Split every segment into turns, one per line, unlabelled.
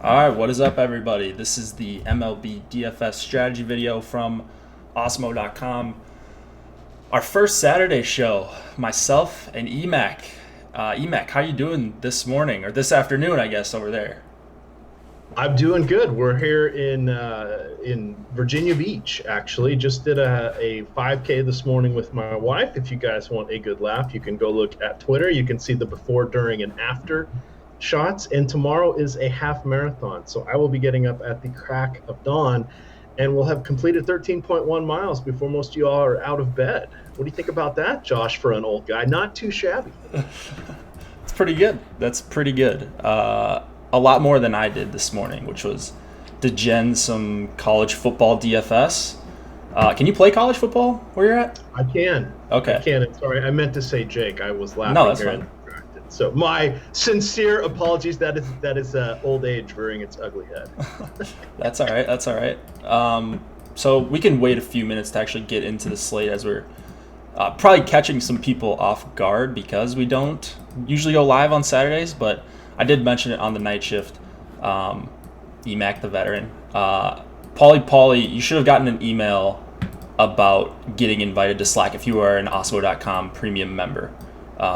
All right, what is up, everybody? This is the MLB DFS strategy video from Osmo.com. Our first Saturday show, myself and EMAC. EMAC, how you doing this morning, or this afternoon, I guess, over there?
I'm doing good. We're here in Virginia Beach, actually. Just did a 5K this morning with my wife. If you guys want a good laugh, you can go look at Twitter. You can see the before, during, and after shots. And tomorrow is a half marathon. So I will be getting up at the crack of dawn and we'll have completed 13.1 miles before most of you all are out of bed. What do you think about that, Josh, for an old guy? Not too shabby.
It's pretty good. That's pretty good. A lot more than I did this morning, which was degen some college football DFS. Can you play college football where you're at?
I can.
Okay.
I can. Sorry, I meant to say Jake. I was laughing.
No, that's
here
fine.
and distracted. So my sincere apologies. That is old age rearing its ugly head.
That's all right. That's all right. So we can wait a few minutes to actually get into the slate as we're probably catching some people off guard because we don't usually go live on Saturdays, but I did mention it on the night shift. EMAC, the veteran. Paulie, you should have gotten an email about getting invited to Slack if you are an Osmo.com premium member.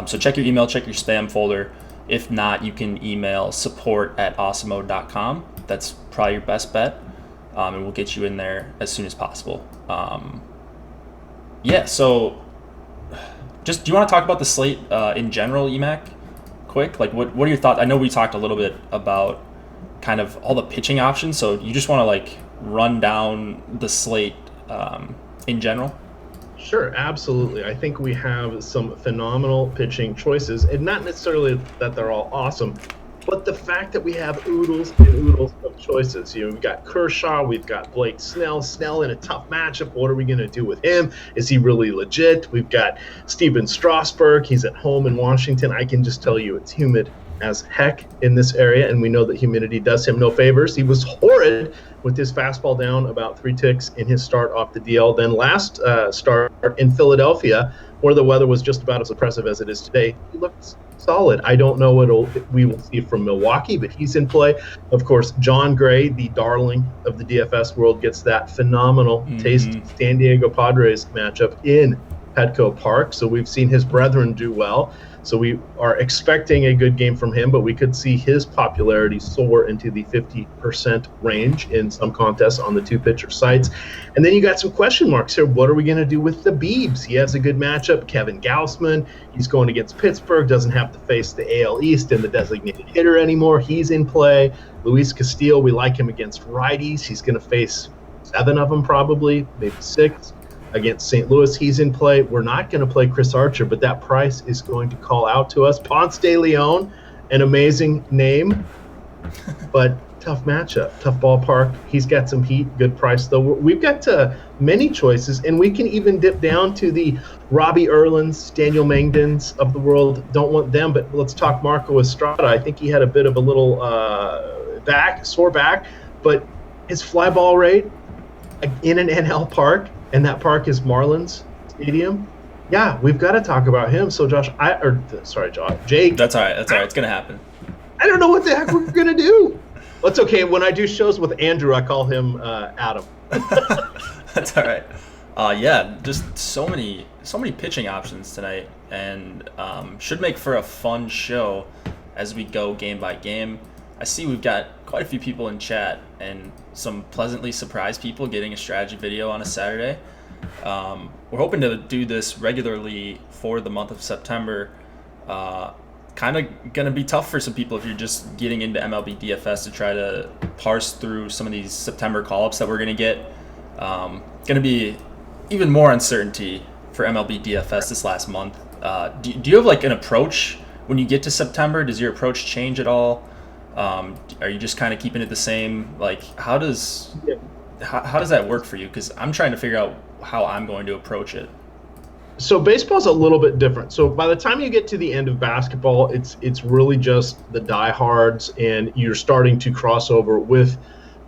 So check your email, check your spam folder. If not, you can email support@osmo.com. That's probably your best bet. And we'll get you in there as soon as possible. So just do you want to talk about the slate in general, EMAC? Quick, like what are your thoughts? I know we talked a little bit about kind of all the pitching options, so you just want to like run down the slate in general?
Sure, absolutely. I think we have some phenomenal pitching choices, and not necessarily that they're all awesome, but the fact that we have oodles and oodles of choices. You know, we've got Kershaw, we've got Blake Snell. Snell in a tough matchup. What are we going to do with him? Is he really legit? We've got Steven Strasburg. He's at home in Washington. I can just tell you it's humid as heck in this area, and we know that humidity does him no favors. He was horrid with his fastball down about 3 ticks in his start off the DL. Then last start in Philadelphia, where the weather was just about as oppressive as it is today, he looked solid. I don't know what we will see from Milwaukee, but he's in play. Of course, John Gray, the darling of the DFS world, gets that phenomenal taste San Diego Padres matchup in Petco Park. So we've seen his brethren do well. So we are expecting a good game from him, but we could see his popularity soar into the 50% range in some contests on the 2-pitcher sites. And then you got some question marks here. What are we going to do with the Biebs? He has a good matchup. Kevin Gausman, he's going against Pittsburgh, doesn't have to face the AL East and the designated hitter anymore. He's in play. Luis Castillo, we like him against righties. He's going to face 7 of them probably, maybe 6. Against St. Louis, he's in play. We're not going to play Chris Archer, but that price is going to call out to us. Ponce de Leon, an amazing name, but tough matchup, tough ballpark. He's got some heat, good price, though. We've got many choices, and we can even dip down to the Robbie Erlins, Daniel Mangdons of the world. Don't want them, but let's talk Marco Estrada. I think he had a bit of a little sore back, but his fly ball rate in an NL park, and that park is Marlins Stadium. Yeah, we've got to talk about him. So Jake.
That's all right. That's all right. It's gonna happen.
I don't know what the heck we're gonna do. That's okay. When I do shows with Andrew, I call him Adam.
That's all right. Just so many pitching options tonight, and should make for a fun show as we go game by game. I see we've got quite a few people in chat and some pleasantly surprised people getting a strategy video on a Saturday. We're hoping to do this regularly for the month of September. Kind of going to be tough for some people if you're just getting into MLB DFS to try to parse through some of these September call-ups that we're going to get. Going to be even more uncertainty for MLB DFS this last month. Do you have like an approach when you get to September? Does your approach change at all? Are you just kind of keeping it the same? Like, how does that work for you? Because I'm trying to figure out how I'm going to approach it.
So baseball's a little bit different. So by the time you get to the end of basketball, it's really just the diehards, and you're starting to cross over with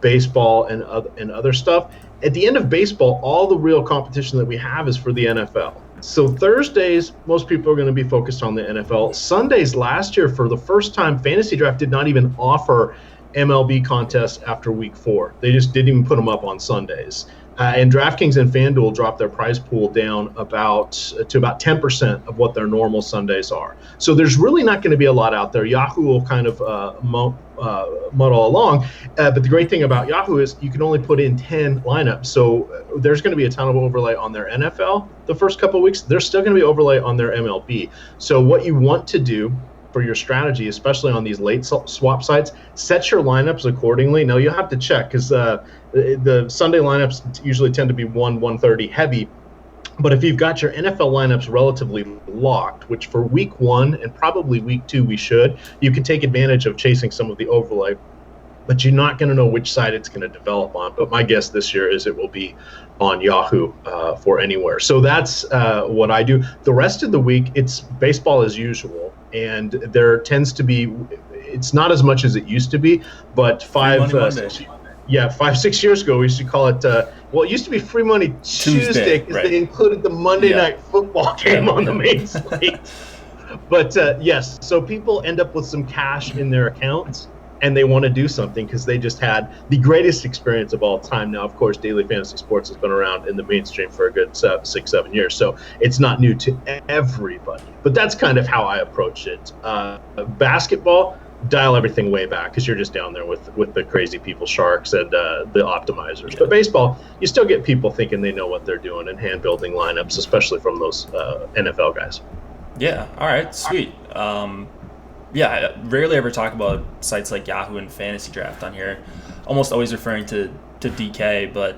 baseball and other stuff. At the end of baseball, all the real competition that we have is for the NFL. So Thursdays, most people are going to be focused on the NFL. Sundays last year, for the first time, Fantasy Draft did not even offer MLB contests after week 4. They just didn't even put them up on Sundays. And DraftKings and FanDuel dropped their prize pool down to about 10% of what their normal Sundays are. So there's really not going to be a lot out there. Yahoo will kind of muddle along. But the great thing about Yahoo is you can only put in 10 lineups. So there's going to be a ton of overlay on their NFL the first couple of weeks. There's still going to be overlay on their MLB. So what you want to do for your strategy, especially on these late swap sites, set your lineups accordingly. Now you'll have to check because the Sunday lineups usually tend to be 130 heavy. But if you've got your NFL lineups relatively locked, which for week 1 and probably week 2 we should, you can take advantage of chasing some of the overlay. But you're not going to know which side it's going to develop on. But my guess this year is it will be on Yahoo for anywhere. So that's what I do. The rest of the week, it's baseball as usual. And there tends to be, it's not as much as it used to be, but 5-6 years ago, we used to call it, it used to be Free Money Tuesday because they included the Monday Night Football game on the main slate. But yes, so people end up with some cash in their accounts and they want to do something because they just had the greatest experience of all time. Now, of course, daily fantasy sports has been around in the mainstream for a good 6-7 years, so it's not new to everybody. But that's kind of how I approach it. Basketball, dial everything way back because you're just down there with the crazy people, sharks, and the optimizers. But baseball, you still get people thinking they know what they're doing and hand-building lineups, especially from those NFL guys.
Yeah, all right, sweet. I rarely ever talk about sites like Yahoo and Fantasy Draft on here. Almost always referring to DK, but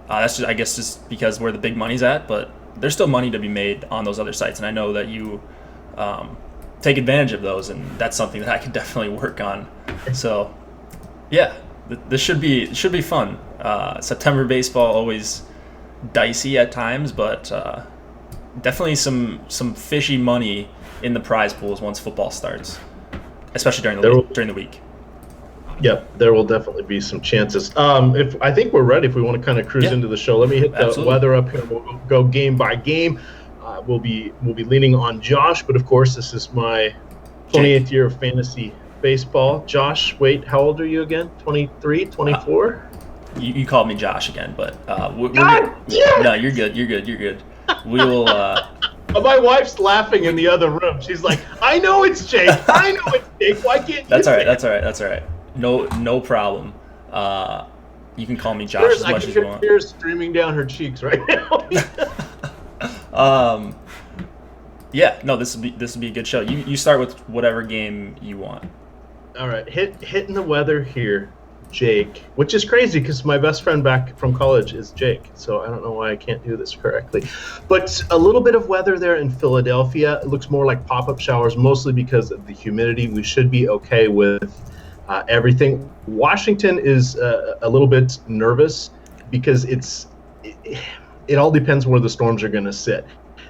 that's just, I guess, just because where the big money's at. But there's still money to be made on those other sites, and I know that you take advantage of those, and that's something that I could definitely work on. So, yeah, this should be fun. September baseball always dicey at times, but definitely some fishy money in the prize pools once football starts. Especially during the week.
Yep, there will definitely be some chances. If I think we're ready, if we want to kind of cruise into the show, let me hit the weather up here. We'll go game by game. We'll be leaning on Josh, but of course, this is my 28th year of fantasy baseball. Josh, wait, how old are you again? 23, 24?
You called me Josh again, but no, you're good. We will.
My wife's laughing in the other room. She's like, I know it's Jake. Why can't you?
That's all right. No problem. You can call me Josh as much as you want.
Tears streaming down her cheeks right now.
This will be a good show. You start with whatever game you want.
All right, hitting the weather here, Jake, which is crazy because my best friend back from college is Jake, so I don't know why I can't do this correctly. But a little bit of weather there in Philadelphia. It looks more like pop-up showers, mostly because of the humidity. We should be okay with everything. Washington is a little bit nervous because it all depends where the storms are going to sit.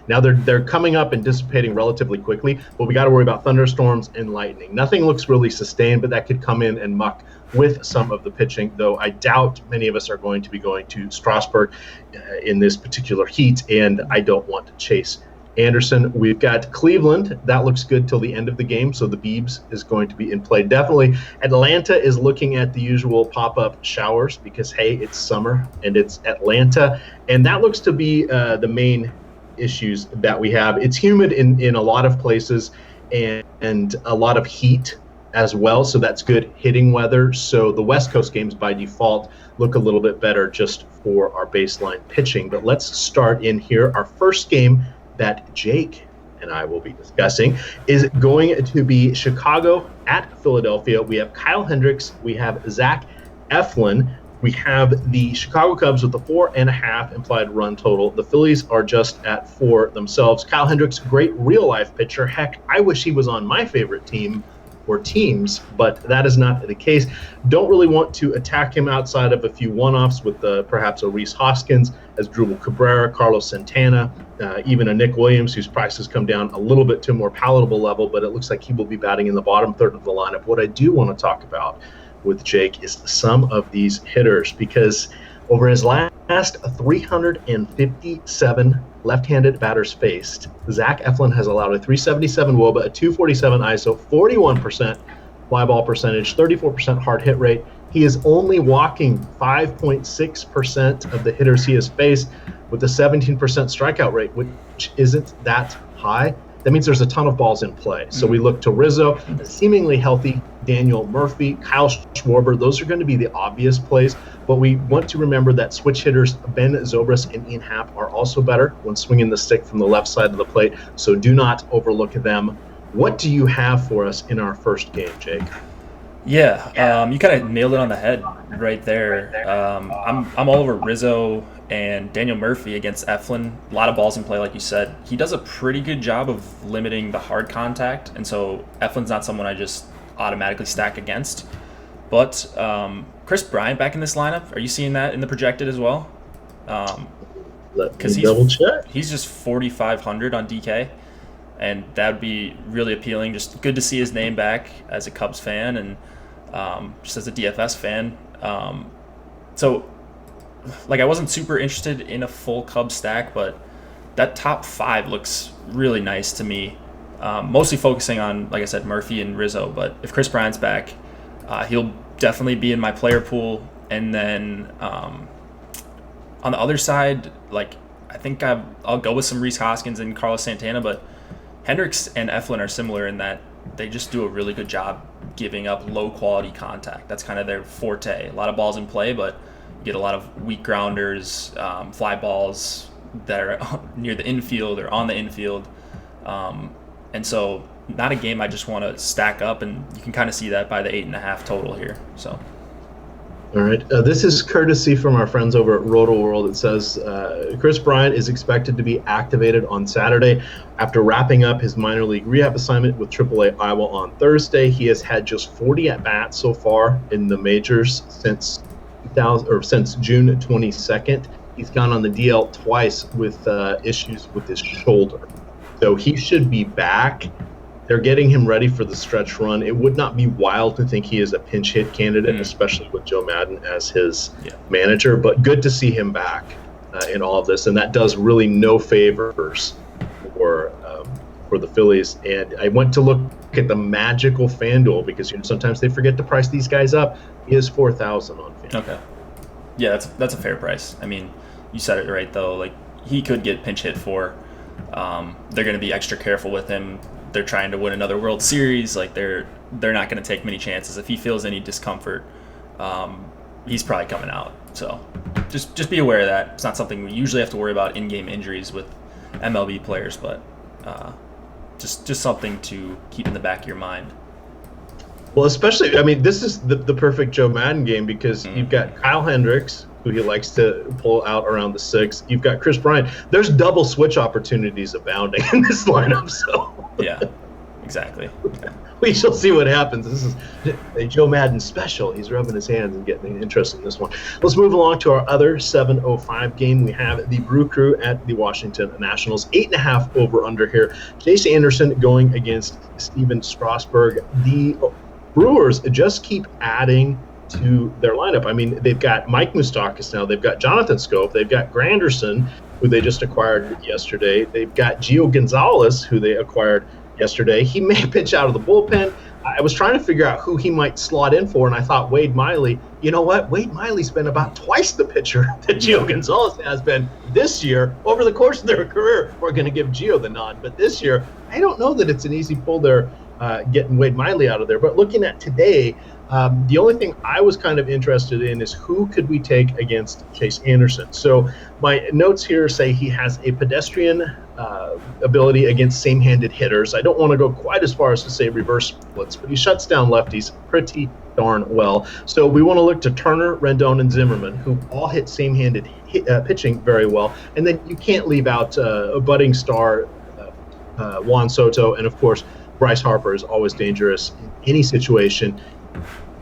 Now they're coming up and dissipating relatively quickly, but we got to worry about thunderstorms and lightning. Nothing looks really sustained, but that could come in and muck with some of the pitching, though I doubt many of us are going to be going to Strasburg in this particular heat, and I don't want to chase Anderson. We've got Cleveland. That looks good till the end of the game, so the Biebs is going to be in play. Definitely Atlanta is looking at the usual pop-up showers because, hey, it's summer and it's Atlanta, and that looks to be the main issues that we have. It's humid in a lot of places and a lot of heat as well, so that's good hitting weather. So the West Coast games by default look a little bit better just for our baseline pitching. But let's start in here. Our first game that Jake and I will be discussing is going to be Chicago at Philadelphia. We have Kyle Hendricks, we have Zach Eflin, we have the Chicago Cubs with the 4.5 implied run total. The Phillies are just at 4 themselves. Kyle Hendricks, great real life pitcher. Heck, I wish he was on my favorite team or teams, but that is not the case. Don't really want to attack him outside of a few one-offs with perhaps a Rhys Hoskins, as Drupal Cabrera, Carlos Santana, even a Nick Williams, whose price has come down a little bit to a more palatable level, but it looks like he will be batting in the bottom third of the lineup. What I do want to talk about with Jake is some of these hitters, because over his last 357 left-handed batters faced, Zach Eflin has allowed a 377 WOBA, a 247 ISO, 41% fly ball percentage, 34% hard hit rate. He is only walking 5.6% of the hitters he has faced with a 17% strikeout rate, which isn't that high. That means there's a ton of balls in play. So we look to Rizzo, seemingly healthy Daniel Murphy, Kyle Schwarber. Those are going to be the obvious plays. But we want to remember that switch hitters Ben Zobrist and Ian Happ are also better when swinging the stick from the left side of the plate. So do not overlook them. What do you have for us in our first game, Jake?
Yeah, you kind of nailed it on the head right there. I'm all over Rizzo and Daniel Murphy against Eflin. A lot of balls in play, like you said. He does a pretty good job of limiting the hard contact, and so Eflin's not someone I just automatically stack against. But Chris Bryant back in this lineup, are you seeing that in the projected as well?
Let me double check.
He's just 4,500 on DK, and that would be really appealing. Just good to see his name back as a Cubs fan and just as a DFS fan. So, like, I wasn't super interested in a full Cubs stack, but that top 5 looks really nice to me. Mostly focusing on, like I said, Murphy and Rizzo, but if Chris Bryant's back, he'll definitely be in my player pool. And then on the other side, like, I think I'll go with some Rhys Hoskins and Carlos Santana, but Hendricks and Eflin are similar in that they just do a really good job giving up low-quality contact. That's kind of their forte. A lot of balls in play, but you get a lot of weak grounders, fly balls that are near the infield or on the infield. And so not a game I just want to stack up, and you can kind of see that by the 8.5 total here. So.
All right. This is courtesy from our friends over at Roto World. It says Chris Bryant is expected to be activated on Saturday after wrapping up his minor league rehab assignment with AAA Iowa on Thursday. He has had just 40 at-bats so far in the majors since June 22nd. He's gone on the DL twice with issues with his shoulder. So he should be back. They're getting him ready for the stretch run. It would not be wild to think he is a pinch hit candidate, especially with Joe Maddon as his manager. But good to see him back in all of this, and that does really no favors for the Phillies. And I went to look at the magical FanDuel because sometimes they forget to price these guys up. He is 4,000 on FanDuel.
Okay, yeah, that's a fair price. I mean, you said it right though. Like, he could get pinch hit for. They're going to be extra careful with him. They're trying to win another World Series. Like, they're not going to take many chances. If he feels any discomfort, he's probably coming out. So just be aware of that. It's not something we usually have to worry about in-game injuries with MLB players, but just something to keep in the back of your mind.
Well, especially, I mean, this is the perfect Joe Maddon game because you've got Kyle Hendricks, who he likes to pull out around the 6th. You've got Chris Bryant. There's double switch opportunities abounding in this lineup. So
yeah, exactly. Okay.
We shall see what happens. This is a Joe Maddon special. He's rubbing his hands and getting interested in this one. Let's move along to our other 7:05 game. We have the Brew Crew at the Washington Nationals. 8.5 over/under here. Chase Anderson going against Steven Strasburg. The Brewers just keep adding to their lineup. I mean, they've got Mike Moustakas now. They've got Jonathan Scope. They've got Granderson, who they just acquired yesterday. They've got Gio Gonzalez, who they acquired yesterday. He may pitch out of the bullpen. I was trying to figure out who he might slot in for, and I thought Wade Miley. You know what? Wade Miley's been about twice the pitcher that Gio Gonzalez has been this year. Over the course of their career, we're going to give Gio the nod. But this year, I don't know that it's an easy pull there, getting Wade Miley out of there. But looking at today, the only thing I was kind of interested in is who could we take against Chase Anderson. So my notes here say he has a pedestrian ability against same-handed hitters. I don't want to go quite as far as to say reverse splits, but he shuts down lefties pretty darn well. So we want to look to Turner, Rendon, and Zimmerman, who all hit same-handed pitching very well. And then you can't leave out a budding star, Juan Soto, and of course Bryce Harper is always dangerous in any situation.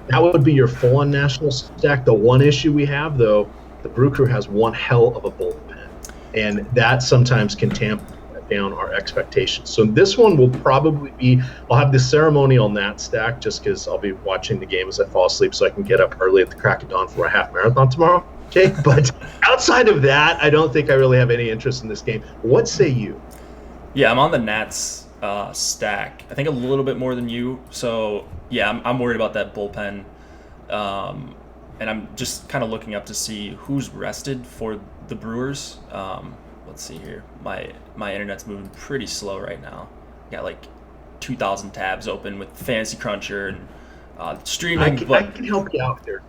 That would be your full-on national stack. The one issue we have, though, the Brew Crew has one hell of a bullpen, and that sometimes can tamp down our expectations. So this one will probably be, I'll have the ceremonial Nat stack just because I'll be watching the game as I fall asleep so I can get up early at the crack of dawn for a half marathon tomorrow. Okay, but outside of that, I don't think I really have any interest in this game. What say you?
Yeah, I'm on the Nats stack. I think a little bit more than you. So yeah, I'm worried about that bullpen. And I'm just kind of looking up to see who's rested for the Brewers. Let's see here. My internet's moving pretty slow right now. Got like 2,000 tabs open with Fantasy Cruncher and streaming.
I can help you out here.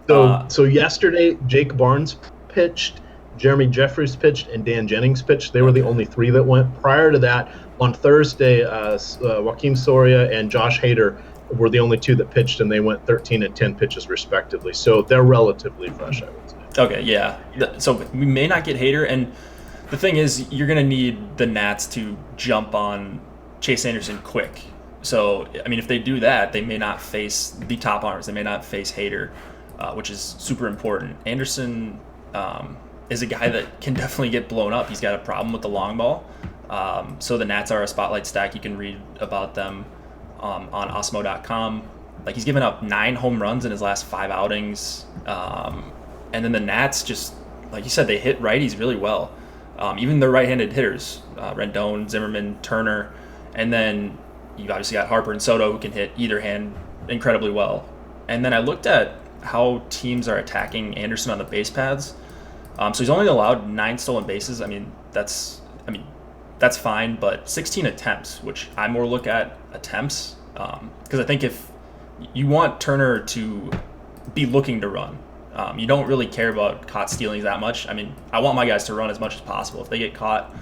So yesterday, Jake Barnes pitched, Jeremy Jeffries pitched, and Dan Jennings pitched. They were the only three that went. Prior to that, on Thursday, Joaquin Soria and Josh Hader were the only two that pitched, and they went 13 and 10 pitches respectively. So they're relatively fresh, I would say.
Okay, yeah. So we may not get Hader, and the thing is, you're going to need the Nats to jump on Chase Anderson quick. So, I mean, if they do that, they may not face the top arms. They may not face Hader, which is super important. Anderson is a guy that can definitely get blown up. He's got a problem with the long ball. So the Nats are a spotlight stack. You can read about them on Osmo.com. Like, he's given up 9 home runs in his last 5 outings. And then the Nats just, like you said, they hit righties really well. Even their right-handed hitters, Rendon, Zimmerman, Turner. And then you've obviously got Harper and Soto, who can hit either hand incredibly well. And then I looked at how teams are attacking Anderson on the base paths. So he's only allowed 9 stolen bases. I mean, that's fine, but 16 attempts, which I more look at attempts, because I think if you want Turner to be looking to run, you don't really care about caught stealings that much. I mean, I want my guys to run as much as possible. If they get caught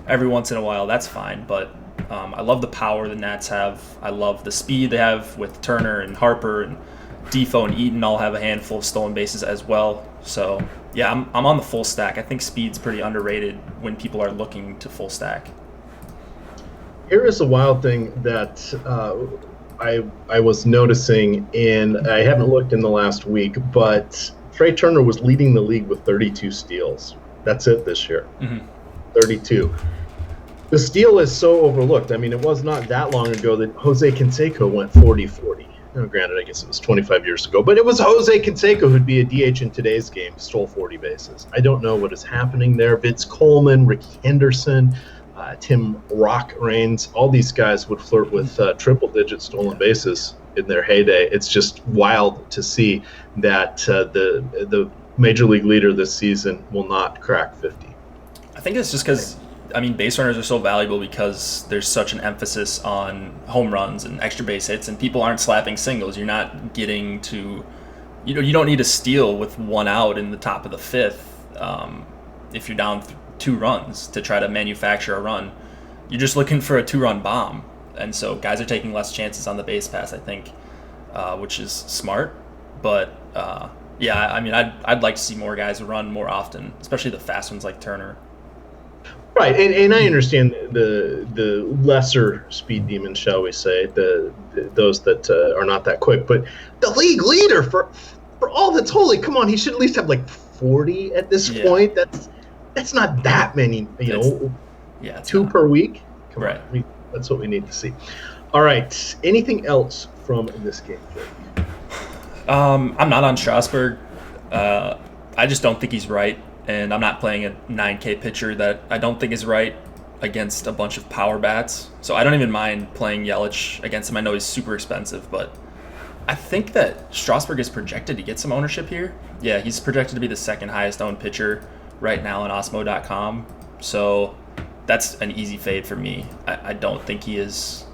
every once in a while, that's fine. But I love the power the Nats have. I love the speed they have with Turner and Harper, and Defoe and Eaton all have a handful of stolen bases as well. So yeah, I'm on the full stack. I think speed's pretty underrated when people are looking to full stack.
Here is a wild thing that I was noticing, and I haven't looked in the last week, but Trey Turner was leading the league with 32 steals. That's it this year. 32. The steal is so overlooked. I mean, it was not that long ago that Jose Canseco went 40-40. Now, granted, I guess it was 25 years ago, but it was Jose Canseco who'd be a DH in today's game, stole 40 bases. I don't know what is happening there. Vince Coleman, Ricky Henderson, Tim Rock Reigns, all these guys would flirt with triple-digit stolen bases in their heyday. It's just wild to see that the major league leader this season will not crack 50.
I think it's just because, I mean, base runners are so valuable because there's such an emphasis on home runs and extra base hits, and people aren't slapping singles. You're not getting to, you don't need to steal with 1 out in the top of the 5th if you're down 2 runs to try to manufacture a run. You're just looking for a 2-run bomb. And so guys are taking less chances on the base pass, I think, which is smart. But yeah, I mean, I'd like to see more guys run more often, especially the fast ones like Turner.
Right, and I understand the lesser speed demons, shall we say, those that are not that quick. But the league leader for all that's holy, come on, he should at least have like 40 at this point. That's not that many,
Yeah,
2 per week. Come
right.
on, that's what we need to see. All right, anything else from this game, Jake?
I'm not on Strasburg. I just don't think he's right. And I'm not playing a 9K pitcher that I don't think is right against a bunch of power bats. So I don't even mind playing Yelich against him. I know he's super expensive, but I think that Strasburg is projected to get some ownership here. Yeah, he's projected to be the 2nd highest owned pitcher right now on Osmo.com. So that's an easy fade for me. I don't think he is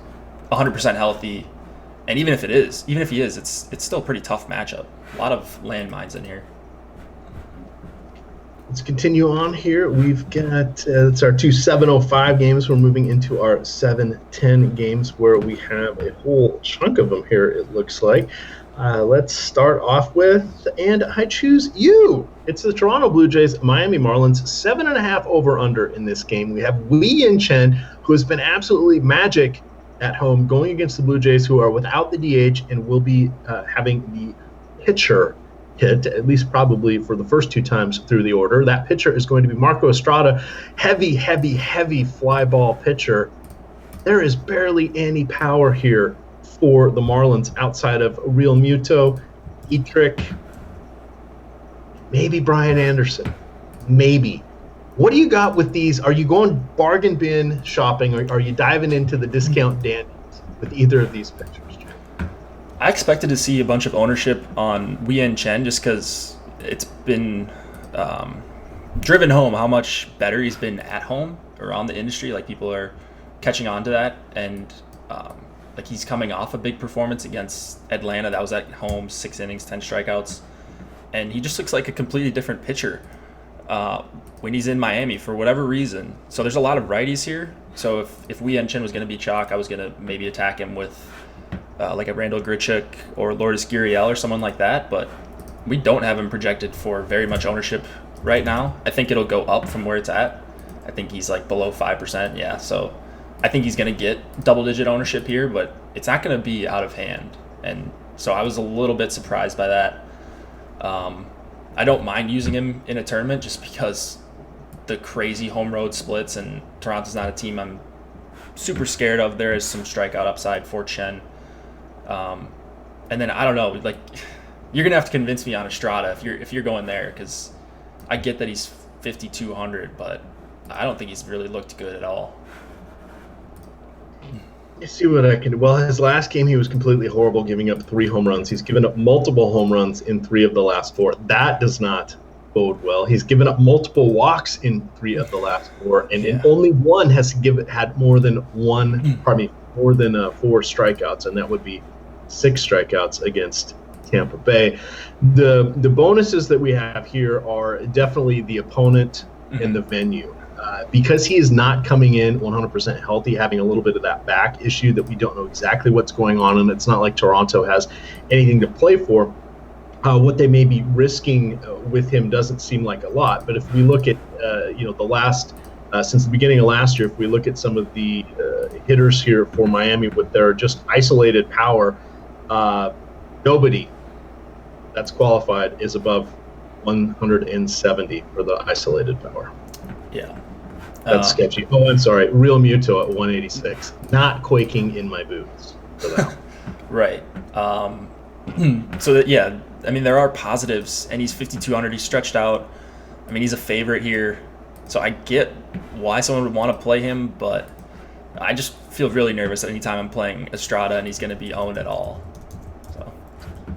100% healthy. And even if he is, it's still a pretty tough matchup. A lot of landmines in here.
Let's continue on here. We've got, it's our 2 7:05 games. We're moving into our 7:10 games where we have a whole chunk of them here, it looks like. Let's start off with, and I choose you. It's the Toronto Blue Jays, Miami Marlins, 7.5 over-under in this game. We have Wei Yin Chen, who has been absolutely magic at home, going against the Blue Jays, who are without the DH and will be having the pitcher hit, at least probably for the first 2 times through the order. That pitcher is going to be Marco Estrada, heavy fly ball pitcher. There is barely any power here for the Marlins outside of Real Muto, Etrick, maybe Brian Anderson, maybe. What do you got with these? Are you going bargain bin shopping, or are you diving into the discount dandies with either of these pictures?
I expected to see a bunch of ownership on Wei Chen just because it's been driven home how much better he's been at home around the industry. Like, people are catching on to that, and like, he's coming off a big performance against Atlanta. That was at home, 6 innings, 10 strikeouts, and he just looks like a completely different pitcher when he's in Miami for whatever reason. So there's a lot of righties here. So if Wei Chen was going to be chalk, I was going to maybe attack him with like a Randall Grichuk or Lourdes Gurriel or someone like that, but we don't have him projected for very much ownership right now. I think it'll go up from where it's at. I think he's like below 5%. Yeah, so I think he's going to get double-digit ownership here, but it's not going to be out of hand. And so I was a little bit surprised by that. I don't mind using him in a tournament just because the crazy home road splits, and Toronto's not a team I'm super scared of. There is some strikeout upside for Chen. And then I don't know, like, you're gonna have to convince me on Estrada if you're going there, because I get that he's 5,200, but I don't think he's really looked good at all.
Let's see what I can do. Well, his last game, he was completely horrible, giving up 3 home runs. He's given up multiple home runs in 3 of the last 4. That does not bode well. He's given up multiple walks in 3 of the last 4, and in only one has had more than 4 strikeouts, and that would be 6 strikeouts against Tampa Bay. The bonuses that we have here are definitely the opponent and the venue. Because he is not coming in 100% healthy, having a little bit of that back issue that we don't know exactly what's going on, and it's not like Toronto has anything to play for. What they may be risking with him doesn't seem like a lot. But if we look at the last since the beginning of last year, if we look at some of the hitters here for Miami with their just isolated power, nobody that's qualified is above 170 for the isolated power.
Yeah.
That's sketchy. Oh, I'm sorry. Real Muto at 186. Not quaking in my boots for that.
Right. So that, yeah, I mean, there are positives, and he's 5,200. He's stretched out. I mean, he's a favorite here. So I get why someone would want to play him, but I just feel really nervous anytime I'm playing Estrada and he's going to be owned at all. So.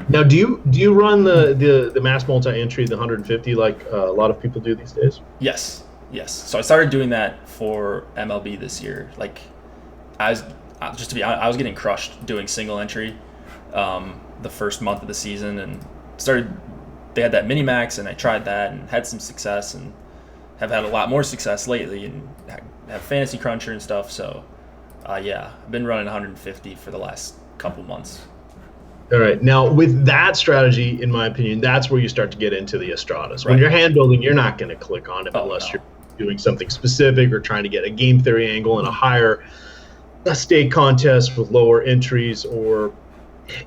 Now, do you run the mass multi-entry, the 150, like a lot of people do these days?
Yes. So I started doing that for MLB this year. Like, I was getting crushed doing single entry the first month of the season, and they had that mini max, and I tried that and had some success, and have had a lot more success lately, and have Fantasy Cruncher and stuff. So yeah, I've been running 150 for the last couple months.
All right. Now, with that strategy, in my opinion, that's where you start to get into the Estradas. When you're hand building, you're not going to click on it unless you're doing something specific or trying to get a game theory angle in a higher stake contest with lower entries, or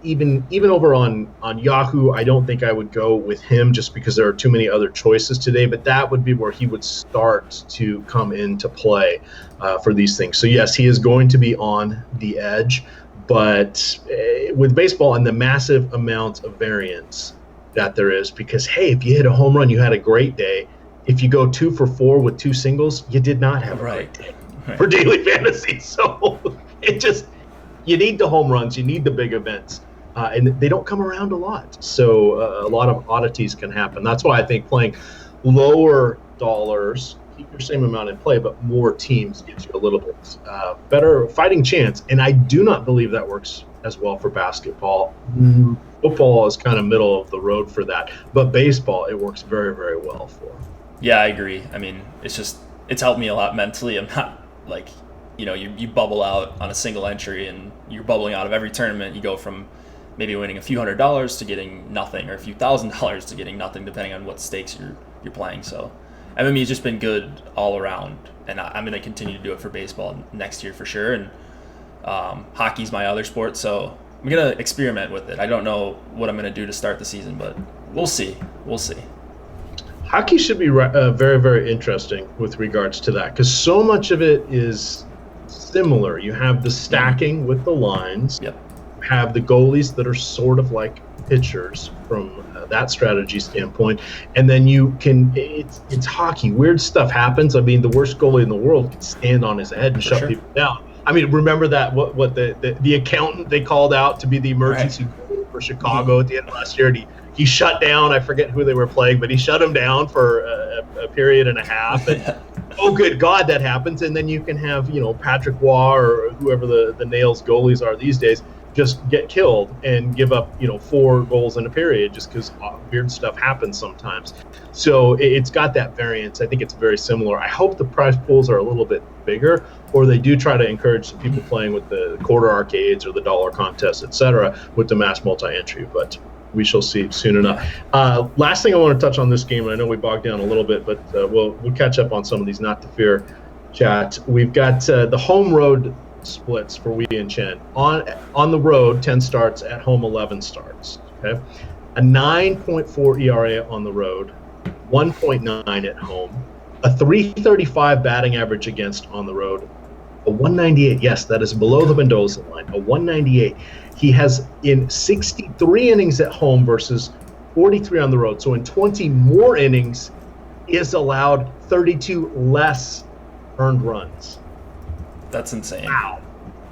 even over on Yahoo. I don't think I would go with him just because there are too many other choices today, but that would be where he would start to come into play for these things. So yes, he is going to be on the edge, but with baseball and the massive amount of variance that there is, because hey, if you hit a home run, you had a great day. If you go 2 for 4 with 2 singles, you did not have a great day for daily fantasy. So you need the home runs, you need the big events, and they don't come around a lot. So a lot of oddities can happen. That's why I think playing lower dollars, keep your same amount in play, but more teams gives you a little bit better fighting chance. And I do not believe that works as well for basketball. Football is kind of middle of the road for that, but baseball, it works very, very well for.
Yeah, I agree. I mean, it's helped me a lot mentally. I'm not like, you bubble out on a single entry, and you're bubbling out of every tournament. You go from maybe winning a few $100s to getting nothing, or a few $1,000s to getting nothing, depending on what stakes you're playing. So MMA has just been good all around, and I'm going to continue to do it for baseball next year for sure. And hockey's my other sport, so I'm going to experiment with it. I don't know what I'm going to do to start the season, but we'll see. Hockey
should be very, very interesting with regards to that, because so much of it is similar. You have the stacking with the lines.
Yep.
You have the goalies that are sort of like pitchers from that strategy standpoint. And then you can, it's hockey. Weird stuff happens. I mean, the worst goalie in the world can stand on his head and
For
shut
sure.
people down. I mean, remember that what the accountant they called out to be the emergency goalie for Chicago at the end of last year, and he shut down. I forget who they were playing, but he shut him down for a period and a half. And oh, good God, that happens. And then you can have, Patrick Waugh or whoever the Nails goalies are these days just get killed and give up, 4 goals in a period just because weird stuff happens sometimes. So it's got that variance. I think it's very similar. I hope the prize pools are a little bit bigger, or they do try to encourage some people playing with the quarter arcades or the dollar contests, etc., with the mass multi-entry. But we shall see soon enough. Last thing I want to touch on this game, and I know we bogged down a little bit, but we'll catch up on some of these not to fear chat. We've got the home road splits for Wee and Chen. On the road, 10 starts. At home, 11 starts. Okay, a 9.4 ERA on the road, 1.9 at home, a 335 batting average against on the road, a 198. Yes, that is below the Mendoza line. A 198. He has in 63 innings at home versus 43 on the road. So in 20 more innings, is allowed 32 less earned runs.
That's insane.
Wow.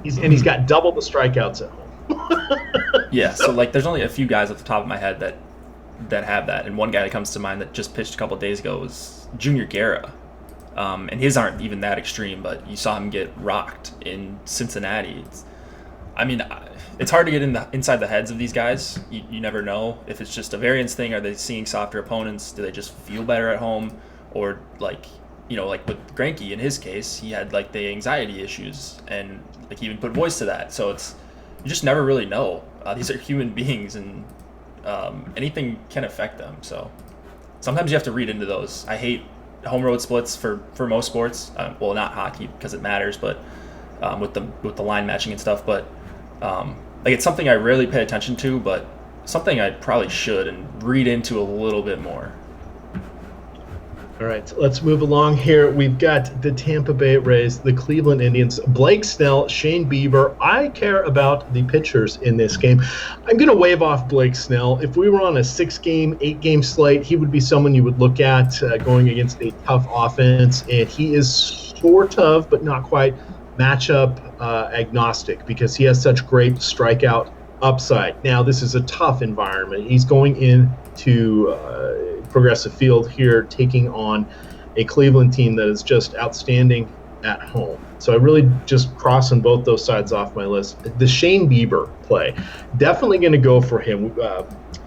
He's got double the strikeouts at home.
Yeah, so there's only a few guys off the top of my head that have that, and one guy that comes to mind that just pitched a couple of days ago was Junior Guerra. And his aren't even that extreme, but you saw him get rocked in Cincinnati. It's hard to get inside the heads of these guys. You never know if it's just a variance thing. Are they seeing softer opponents? Do they just feel better at home? Or like with Greinke, in his case, he had the anxiety issues, and he even put voice to that. So you just never really know. These are human beings, and anything can affect them. So sometimes you have to read into those. I hate home road splits for most sports. Well, not hockey because it matters, but with the line matching and stuff. But it's something I rarely pay attention to, but something I probably should and read into a little bit more.
All right, let's move along here. We've got the Tampa Bay Rays, the Cleveland Indians, Blake Snell, Shane Bieber. I care about the pitchers in this game. I'm going to wave off Blake Snell. If we were on a 6-game, 8-game slate, he would be someone you would look at going against a tough offense, and he is sort of, but not quite, matchup agnostic because he has such great strikeout upside. Now, this is a tough environment. He's going into Progressive Field here, taking on a Cleveland team that is just outstanding at home. So I really just crossing both those sides off my list. The Shane Bieber play, definitely going to go for him.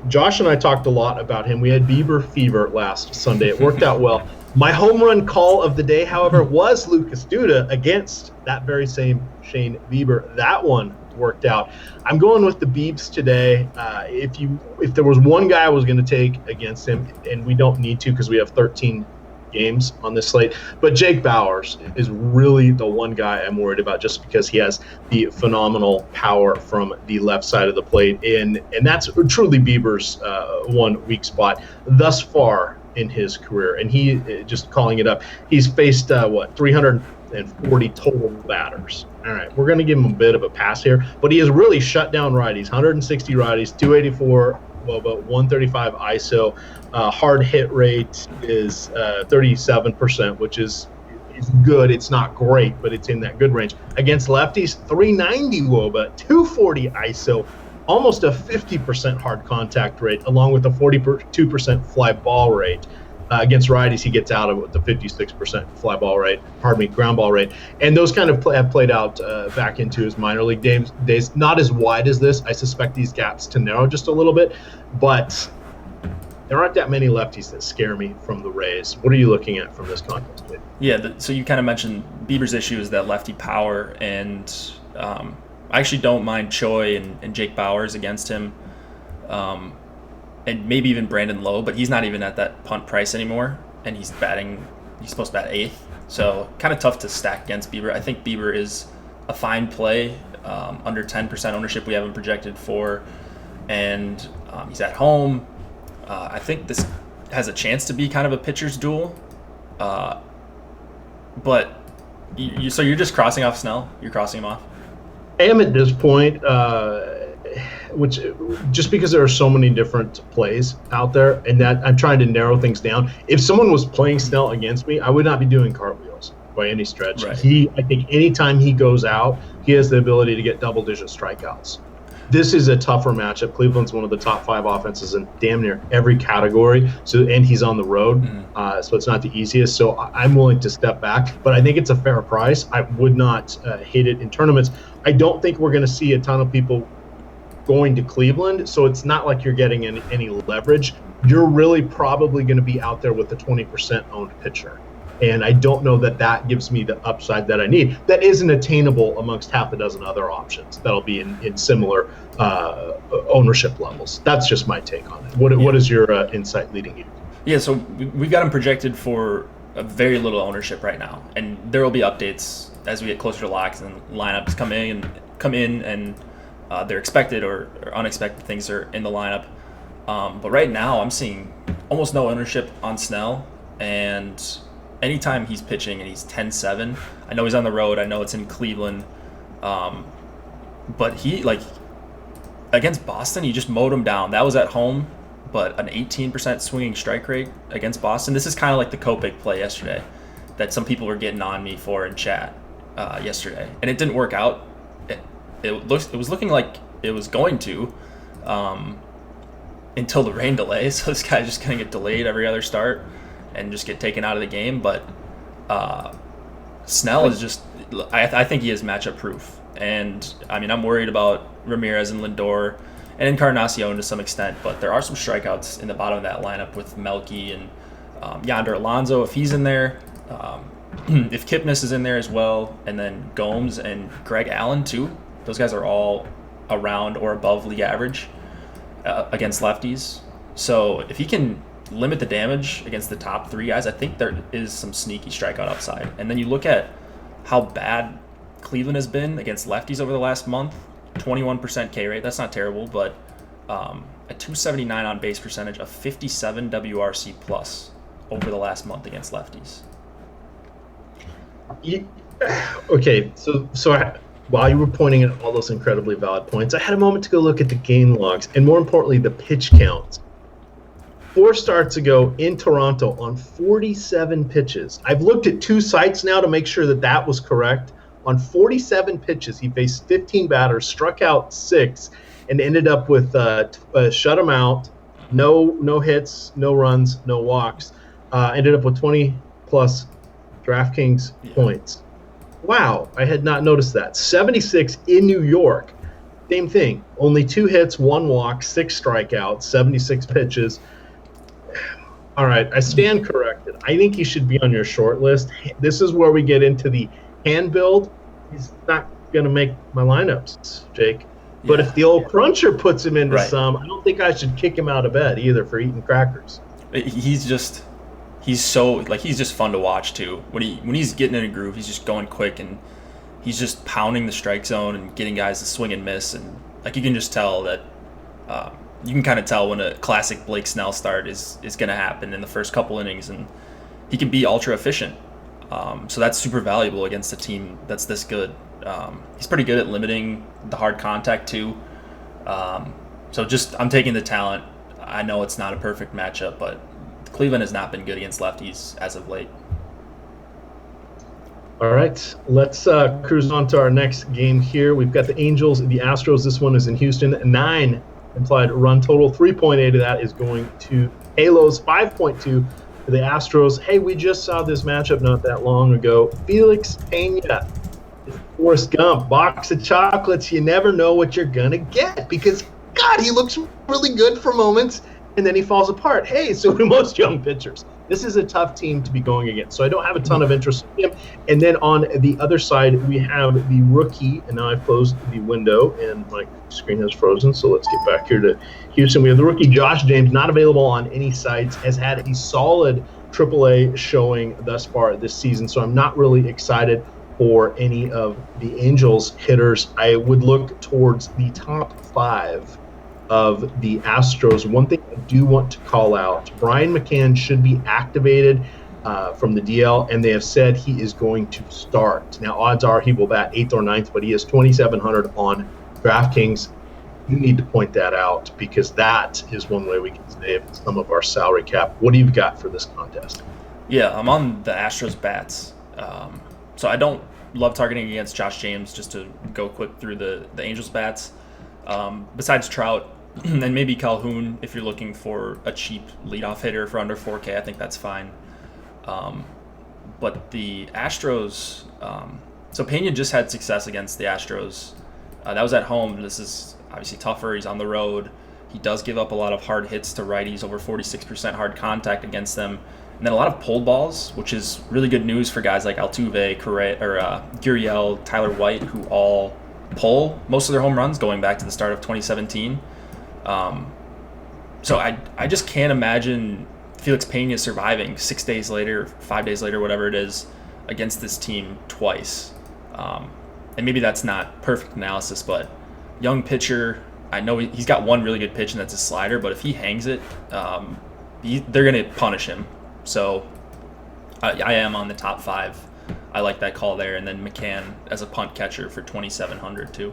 Josh and I talked a lot about him. We had Bieber fever last Sunday. It worked out well. My home run call of the day, however, was Lucas Duda against that very same Shane Bieber. That one worked out. I'm going with the Biebs today. If there was one guy I was going to take against him, and we don't need to because we have 13 games on this slate, but Jake Bauers is really the one guy I'm worried about just because he has the phenomenal power from the left side of the plate, and that's truly Bieber's one weak spot thus far in his career. And he, just calling it up, he's faced 340 total batters. All right, we're going to give him a bit of a pass here, but he has really shut down righties. 160 righties, 284, about 135 ISO. Hard hit rate is 37%, which is good. It's not great, but it's in that good range. Against lefties, 390 WOBA, 240 ISO, almost a 50% hard contact rate, along with a 42% fly ball rate. Against righties, he gets out of it with the 56% fly ball rate, ground ball rate. And those kind of have played out back into his minor league days. Not as wide as this. I suspect these gaps to narrow just a little bit, but there aren't that many lefties that scare me from the Rays. What are you looking at from this contest?
Yeah, so you kind of mentioned Bieber's issue is that lefty power, and I actually don't mind Choi and Jake Bauers against him. And maybe even Brandon Lowe, but he's not even at that punt price anymore, and he's supposed to bat 8th, so kind of tough to stack against Bieber. I think Bieber is a fine play, under 10% ownership we have him projected for, and he's at home. I think this has a chance to be kind of a pitcher's duel, but so you're just crossing off Snell? You're crossing him off?
I am at this point. which just because there are so many different plays out there, and that I'm trying to narrow things down. If someone was playing Snell against me, I would not be doing cartwheels by any stretch.
Right.
I think anytime he goes out, he has the ability to get double-digit strikeouts. This is a tougher matchup. Cleveland's one of the top 5 offenses in damn near every category. And he's on the road, so it's not the easiest. So I'm willing to step back, but I think it's a fair price. I would not hate it in tournaments. I don't think we're going to see a ton of people going to Cleveland, so it's not like you're getting any leverage. You're really probably going to be out there with the 20% owned pitcher. And I don't know that gives me the upside that I need. That isn't attainable amongst half a dozen other options that'll be in similar ownership levels. That's just my take on it. What is your insight leading you?
Yeah, so we've got him projected for a very little ownership right now, and there will be updates as we get closer to locks and lineups come in, and they're expected or unexpected things are in the lineup. But right now, I'm seeing almost no ownership on Snell, and anytime he's pitching and he's 10-7, I know he's on the road. I know it's in Cleveland. But he, against Boston, he just mowed him down. That was at home, but an 18% swinging strike rate against Boston. This is kind of like the Kopech play yesterday that some people were getting on me for in chat yesterday. And it didn't work out. It was looking like it was going to until the rain delay. So this guy's just going to get delayed every other start and just get taken out of the game. But Snell is just, I think he is matchup proof. And I mean, I'm worried about Ramirez and Lindor and Encarnacion to some extent, but there are some strikeouts in the bottom of that lineup with Melky and Yonder Alonso if he's in there, if Kipnis is in there as well, and then Gomes and Greg Allen too. Those guys are all around or above league average against lefties. So if he can limit the damage against the top 3 guys, I think there is some sneaky strikeout upside. And then you look at how bad Cleveland has been against lefties over the last month. 21% K rate, that's not terrible, but a 279 on base percentage, a 57 WRC plus over the last month against lefties.
Okay, so while you were pointing at all those incredibly valid points, I had a moment to go look at the game logs and, more importantly, the pitch counts. 4 starts ago in Toronto on 47 pitches. I've looked at 2 sites now to make sure that was correct. On 47 pitches, he faced 15 batters, struck out 6, and ended up with shut him out, no hits, no runs, no walks. Ended up with 20-plus DraftKings points. Wow, I had not noticed that. 76 in New York. Same thing. Only 2 hits, 1 walk, 6 strikeouts, 76 pitches. All right, I stand corrected. I think he should be on your short list. This is where we get into the hand build. He's not going to make my lineups, Jake. But if the old cruncher puts him into some, I don't think I should kick him out of bed either for eating crackers.
He's just fun to watch too. When he's getting in a groove, he's just going quick and he's just pounding the strike zone and getting guys to swing and miss. And you can just tell that you can kind of tell when a classic Blake Snell start is going to happen in the first couple innings, and he can be ultra efficient. So that's super valuable against a team that's this good. He's pretty good at limiting the hard contact too. So I'm taking the talent. I know it's not a perfect matchup, but Cleveland has not been good against lefties as of late.
All right, let's cruise on to our next game here. We've got the Angels and the Astros. This one is in Houston. 9 implied run total. 3.8 of that is going to Halos. 5.2 to the Astros. Hey, we just saw this matchup not that long ago. Felix Pena, Forrest Gump, box of chocolates. You never know what you're going to get because, God, he looks really good for moments, and then he falls apart. Hey, so do most young pitchers. This is a tough team to be going against, so I don't have a ton of interest in him. And then on the other side, we have the rookie, and now I've closed the window, and my screen has frozen, so let's get back here to Houston. We have the rookie Josh James, not available on any sites, has had a solid AAA showing thus far this season, so I'm not really excited for any of the Angels hitters. I would look towards the top 5 of the Astros. One thing I do want to call out, Brian McCann should be activated from the DL, and they have said he is going to start. Now, odds are he will bat 8th or 9th, but he is 2,700 on DraftKings. you need to point that out because that is one way we can save some of our salary cap. What do you got for this contest?
Yeah, I'm on the Astros bats. So I don't love targeting against Josh James, just to go quick through the Angels bats. Besides Trout, and maybe Calhoun, if you're looking for a cheap leadoff hitter for under 4K, I think that's fine. But the Astros, so Pena just had success against the Astros. That was at home. This is obviously tougher. He's on the road. He does give up a lot of hard hits to righties, over 46% hard contact against them. And then a lot of pulled balls, which is really good news for guys like Altuve, Gurriel, Tyler White, who all pull most of their home runs going back to the start of 2017. So I just can't imagine Felix Pena surviving 6 days later, 5 days later, whatever it is, against this team twice. And maybe that's not perfect analysis, but young pitcher, I know he's got one really good pitch, and that's a slider, but if he hangs it, they're going to punish him. So I am on the top 5. I like that call there. And then McCann as a punt catcher for 2,700 too.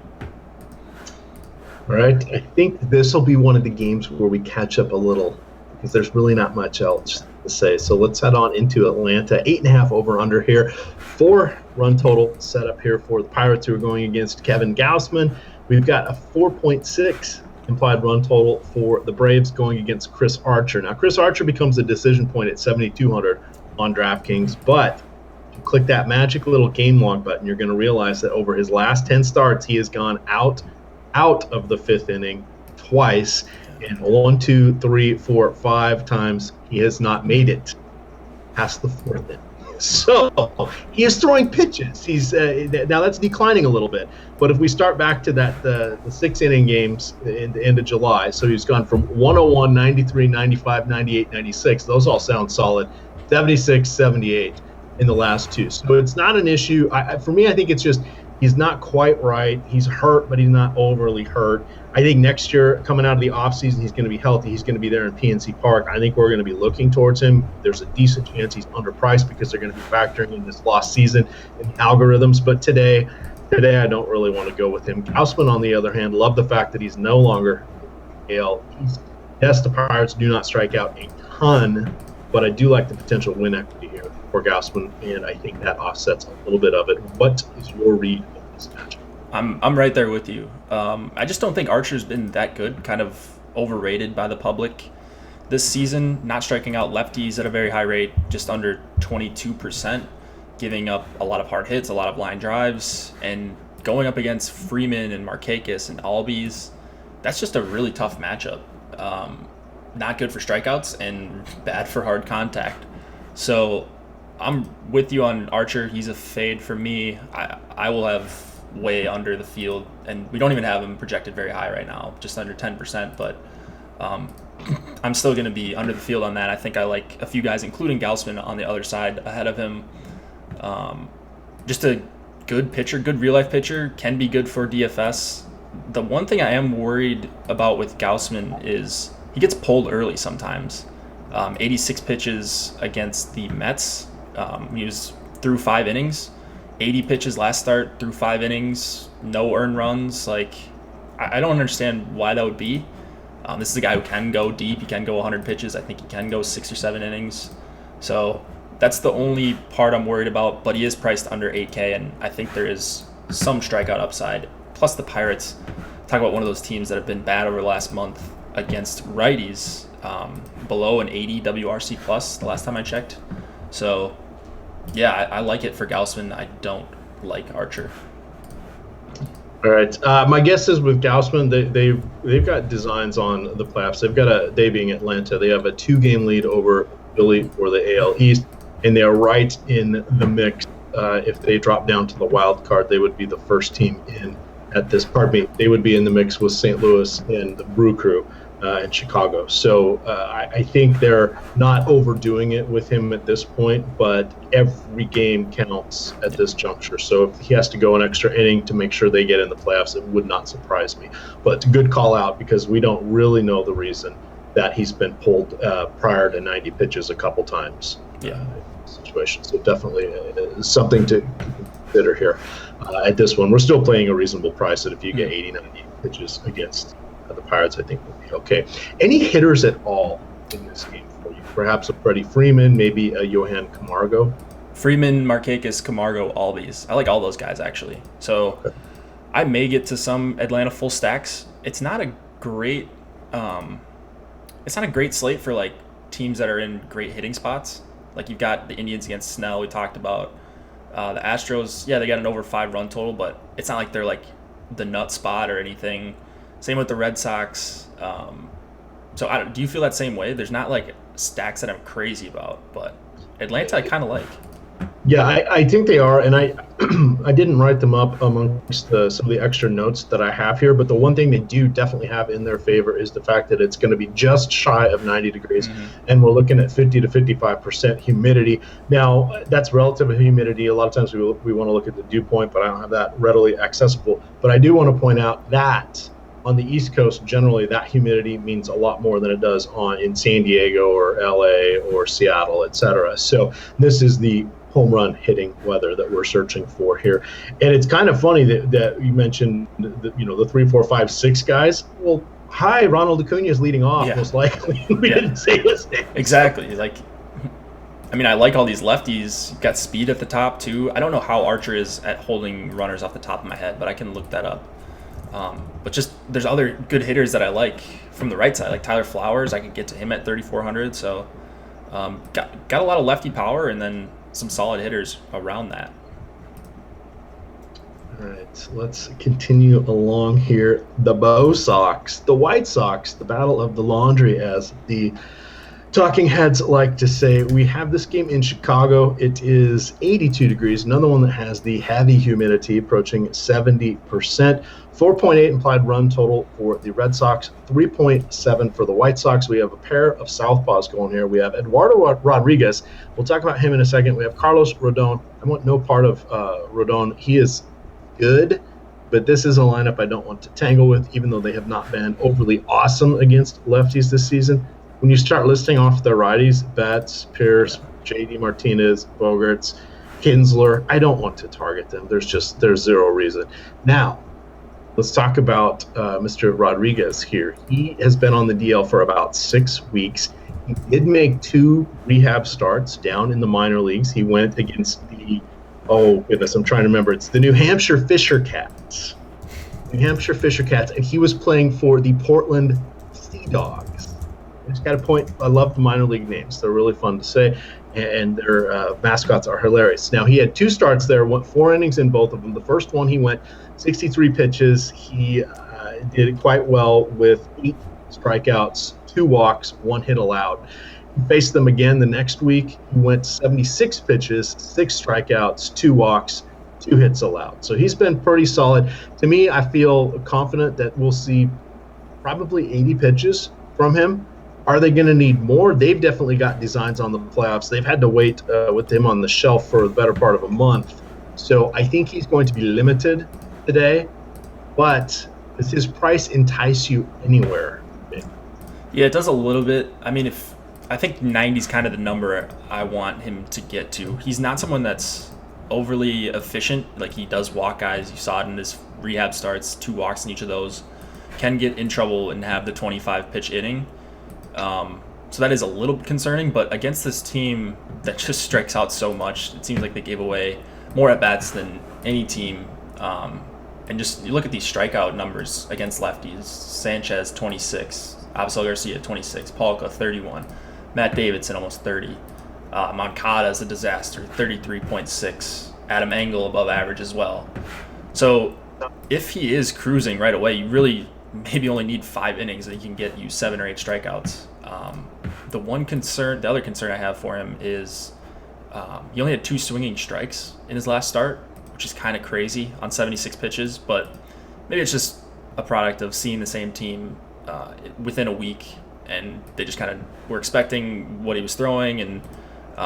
All right. I think this will be one of the games where we catch up a little because there's really not much else to say. So let's head on into Atlanta. 8.5 over under here. 4 run total set up here for the Pirates, who are going against Kevin Gausman. We've got a 4.6 implied run total for the Braves going against Chris Archer. Now, Chris Archer becomes a decision point at 7,200 on DraftKings, but if you click that magic little game log button, you're going to realize that over his last 10 starts, he has gone out of the 5th inning twice, and 1, 2, 3, 4, 5 times he has not made it past the 4th inning. So he is throwing pitches. He's now that's declining a little bit. But if we start back to that the 6-inning games in the end of July, so he's gone from 101, 93, 95, 98, 96. Those all sound solid. 76, 78 in the last 2. So it's not an issue. For me, I think it's just he's not quite right. He's hurt, but he's not overly hurt. I think next year, coming out of the offseason, he's going to be healthy. He's going to be there in PNC Park. I think we're going to be looking towards him. There's a decent chance he's underpriced because they're going to be factoring in this lost season in the algorithms. But today I don't really want to go with him. Gausman, on the other hand, love the fact that he's no longer AL East. Yes, the Pirates do not strike out a ton, but I do like the potential win equity here for Gausman, and I think that offsets a little bit of it. What is your read of this matchup?
I'm right there with you. I just don't think Archer's been that good, kind of overrated by the public this season, not striking out lefties at a very high rate, just under 22%, giving up a lot of hard hits, a lot of line drives, and going up against Freeman and Markakis and Albies. That's just a really tough matchup. Not good for strikeouts and bad for hard contact. So I'm with you on Archer. He's a fade for me. I will have way under the field, and we don't even have him projected very high right now, just under 10%, but I'm still going to be under the field on that. I think I like a few guys, including Gausman, on the other side ahead of him. Just a good pitcher, good real-life pitcher, can be good for DFS. The one thing I am worried about with Gausman is he gets pulled early sometimes. 86 pitches against the Mets. He was through 5 innings. 80 pitches last start through 5 innings, no earned runs. Like, I don't understand why that would be. This is a guy who can go deep. He can go 100 pitches. I think he can go 6 or 7 innings. So that's the only part I'm worried about, but he is priced under 8K, and I think there is some strikeout upside. Plus the Pirates, talk about one of those teams that have been bad over the last month against righties, below an 80 WRC plus the last time I checked. So yeah, I like it for Gausman. I don't like Archer.
All right. My guess is with Gausman, they've got designs on the playoffs. They've got they being Atlanta, they have a 2-game lead over Philly for the AL East, and they are right in the mix. If they drop down to the wild card, they would be the first team in at this. Pardon me. They would be in the mix with St. Louis and the Brew Crew in Chicago. So I think they're not overdoing it with him at this point, but every game counts at this juncture. So if he has to go an extra inning to make sure they get in the playoffs, it would not surprise me. But it's a good call out because we don't really know the reason that he's been pulled prior to 90 pitches a couple times.
Yeah.
Situation. So definitely something to consider here at this one. We're still playing a reasonable price that if you get 80, 90 pitches against The Pirates, I think, will be okay. Any hitters at all in this game for you? Perhaps a Freddie Freeman, maybe a Johan Camargo?
Freeman, Markakis, Camargo, Albies. I like all those guys, actually. So I may get to some Atlanta full stacks. It's not a great slate for like teams that are in great hitting spots. Like you've got the Indians against Snell, we talked about. The Astros, yeah, they got an over 5 run total, but it's not like they're like the nut spot or anything. Same with the Red Sox. So do you feel that same way? There's not like stacks that I'm crazy about, but Atlanta I kind of like.
Yeah, I think they are, and I I didn't write them up amongst some of the extra notes that I have here, but the one thing they do definitely have in their favor is the fact that it's going to be just shy of 90 degrees, and we're looking at 50 to 55% humidity. Now, that's relative humidity. A lot of times we want to look at the dew point, but I don't have that readily accessible. But I do want to point out that on the East Coast, generally, that humidity means a lot more than it does in San Diego or LA or Seattle, et cetera. So this is the home run hitting weather that we're searching for here. And it's kind of funny that you mentioned the 3, 4, 5, 6 guys. Well, hi, Ronald Acuna is leading off, most likely. We didn't say his name.
Exactly. Like, I mean, I like all these lefties. You've got speed at the top, too. I don't know how Archer is at holding runners off the top of my head, but I can look that up. But just there's other good hitters that I like from the right side, like Tyler Flowers. I could get to him at 3,400. So got a lot of lefty power, and then some solid hitters around that.
All right, let's continue along here. The Bo Sox, the White Sox, the battle of the laundry, as the talking heads like to say. We have this game in Chicago. It is 82 degrees, another one that has the heavy humidity approaching 70%. 4.8 implied run total for the Red Sox, 3.7 for the White Sox. We have a pair of southpaws going here. We have Eduardo Rodriguez. We'll talk about him in a second. We have Carlos Rodon. I want no part of Rodon. He is good, but this is a lineup I don't want to tangle with, even though they have not been overly awesome against lefties this season. When you start listing off their righties, Betts, Pierce, J.D. Martinez, Bogarts, Kinsler, I don't want to target them. There's zero reason. Now, let's talk about Mr. Rodriguez here. He has been on the DL for about 6 weeks. He did make 2 rehab starts down in the minor leagues. He went against I'm trying to remember. It's the New Hampshire Fisher Cats. And he was playing for the Portland Sea Dogs. I just got to point, I love the minor league names. They're really fun to say, and their mascots are hilarious. Now, he had 2 starts there, went 4 innings in both of them. The first one, he went 63 pitches. He did quite well with 8 strikeouts, 2 walks, 1 hit allowed. He faced them again the next week. He went 76 pitches, 6 strikeouts, 2 walks, 2 hits allowed. So he's been pretty solid. To me, I feel confident that we'll see probably 80 pitches from him. Are they going to need more? They've definitely got designs on the playoffs. They've had to wait with him on the shelf for the better part of a month. So I think he's going to be limited today. But does his price entice you anywhere?
Yeah, it does a little bit. I mean, I think 90 is kind of the number I want him to get to. He's not someone that's overly efficient. Like, he does walk guys. You saw it in his rehab starts, 2 walks in each of those. Can get in trouble and have the 25-pitch inning. So that is a little concerning, but against this team that just strikes out so much, it seems like they gave away more at-bats than any team. And just you look at these strikeout numbers against lefties. Sanchez, 26. Avisel Garcia, 26. Palka, 31. Matt Davidson, almost 30. Moncada is a disaster, 33.6. Adam Engel above average as well. So if he is cruising right away, you really maybe only need 5 innings and he can get you 7 or 8 strikeouts. The other concern I have for him is he only had 2 swinging strikes in his last start, which is kind of crazy on 76 pitches, but maybe it's just a product of seeing the same team within a week, and they just kind of were expecting what he was throwing, and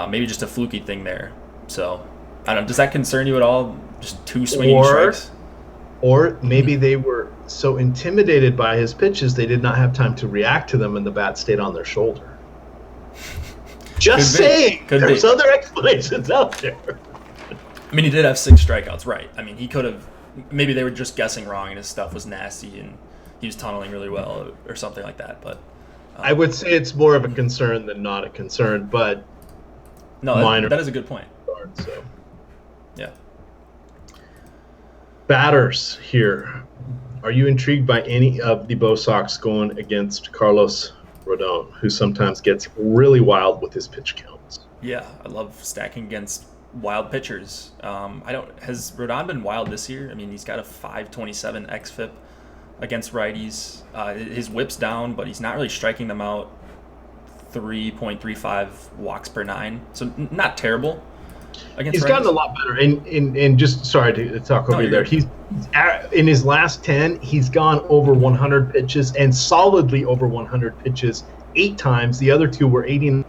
maybe just a fluky thing there. So, I don't know, does that concern you at all? Just 2 swinging strikes?
Or maybe they were so intimidated by his pitches they did not have time to react to them and the bat stayed on their shoulder. Just saying. There's other explanations out there.
I mean, he did have 6 strikeouts, right? I mean, he could have – maybe they were just guessing wrong and his stuff was nasty and he was tunneling really well or something like that. But
I would say it's more of a concern than not a concern, but
no, that is a good point.
So
yeah.
Batters here. Are you intrigued by any of the Bo Sox going against Carlos Rodon, who sometimes gets really wild with his pitch counts?
Yeah, I love stacking against wild pitchers. Has Rodon been wild this year? I mean, he's got a 5.27 xFIP against righties. His whip's down, but he's not really striking them out. 3.35 walks per 9, so not terrible.
He's gotten a lot better, and just sorry to talk over you there. He's in his last 10, he's gone over 100 pitches and solidly over 100 pitches 8 times. The other 2 were 89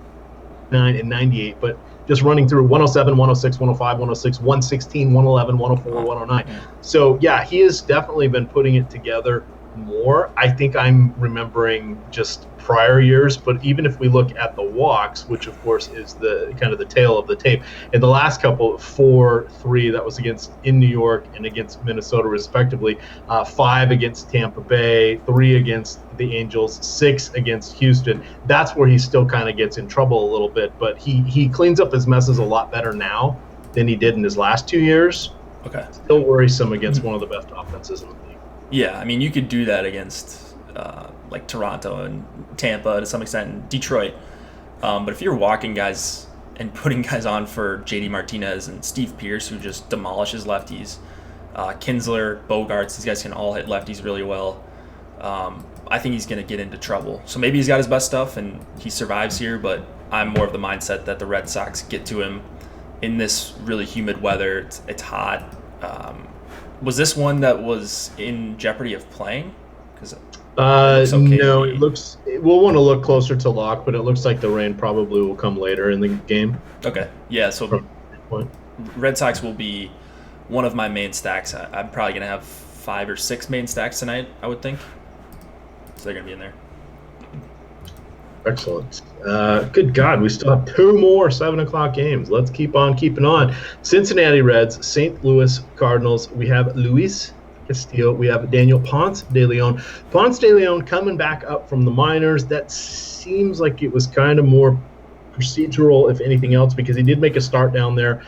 and 98, but just running through 107, 106, 105, 106, 116, 111, 104, 109. So yeah, he has definitely been putting it together more. I think I'm remembering just prior years, but even if we look at the walks, which of course is the kind of the tail of the tape, in the last couple, 4-3, that was against in New York and against Minnesota respectively, 5 against Tampa Bay, 3 against the Angels, 6 against Houston. That's where he still kind of gets in trouble a little bit, but he cleans up his messes a lot better now than he did in his last 2 years.
Okay.
Still worrisome against one of the best offenses in the league.
Yeah, I mean, you could do that against like Toronto and Tampa to some extent, and Detroit. But if you're walking guys and putting guys on for JD Martinez and Steve Pearce, who just demolishes lefties, Kinsler, Bogarts, these guys can all hit lefties really well. I think he's going to get into trouble. So maybe he's got his best stuff and he survives here, but I'm more of the mindset that the Red Sox get to him in this really humid weather. It's hot. Was this one that was in jeopardy of playing?
No, it looks. We'll want to look closer to lock, but it looks like the rain probably will come later in the game.
Okay, yeah. So Red Sox will be one of my main stacks. I'm probably gonna have 5 or 6 main stacks tonight, I would think. So they're gonna be in there.
Excellent. Good God, we still have 2 more 7 o'clock games. Let's keep on keeping on. Cincinnati Reds, St. Louis Cardinals. We have Luis Castillo. We have Daniel Ponce de Leon. Ponce de Leon coming back up from the minors. That seems like it was kind of more procedural, if anything else, because he did make a start down there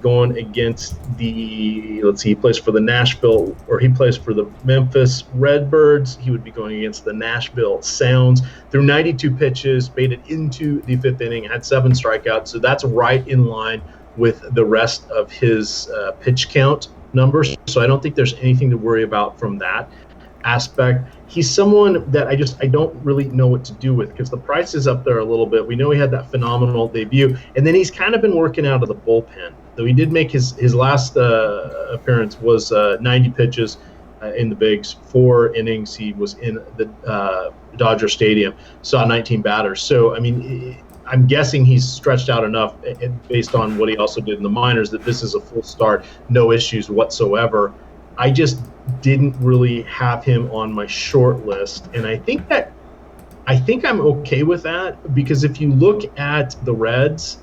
going against he plays for the he plays for the Memphis Redbirds. He would be going against the Nashville Sounds. Threw 92 pitches, made it into the 5th inning, had 7 strikeouts. So that's right in line with the rest of his pitch count numbers. So I don't think there's anything to worry about from that aspect. He's someone that I don't really know what to do with because the price is up there a little bit. We know he had that phenomenal debut, and then he's kind of been working out of the bullpen. Though he did make his last appearance was 90 pitches in the bigs, 4 innings. He was in the Dodger Stadium, saw 19 batters. So I mean, I'm guessing he's stretched out enough based on what he also did in the minors that this is a full start, no issues whatsoever. I just didn't really have him on my short list, and I think I'm okay with that because if you look at the Reds,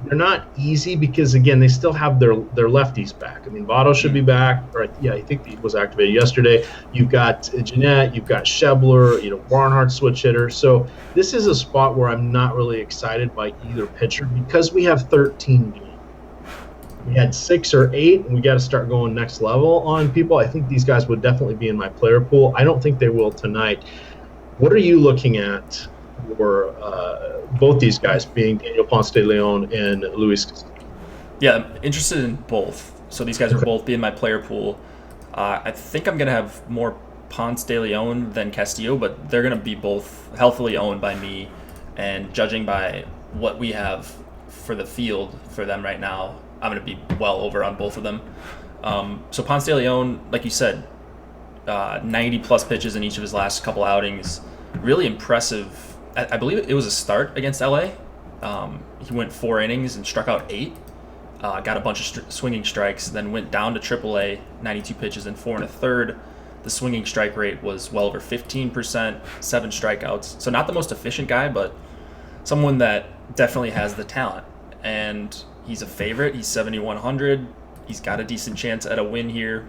they're not easy because again they still have their lefties back. I mean, Votto should be back, or I think he was activated yesterday. You've got Jeanette, you've got Schebler, Barnhart switch hitter. So this is a spot where I'm not really excited by either pitcher because we have 13 games. We had 6 or 8, and we got to start going next level on people. I think these guys would definitely be in my player pool. I don't think they will tonight. What are you looking at for both these guys, being Daniel Ponce de Leon and Luis?
Yeah, I'm interested in both. So these guys will both be in my player pool. I think I'm going to have more Ponce de Leon than Castillo, but they're going to be both healthily owned by me. And judging by what we have for the field for them right now, I'm going to be well over on both of them. So Ponce de Leon, like you said, 90-plus pitches in each of his last couple outings. Really impressive. I believe it was a start against LA. He went 4 innings and struck out 8. Got a bunch of swinging strikes, then went down to AAA, 92 pitches and 4 1/3. The swinging strike rate was well over 15%, 7 strikeouts. So not the most efficient guy, but someone that definitely has the talent. And he's a favorite. He's 7,100. He's got a decent chance at a win here.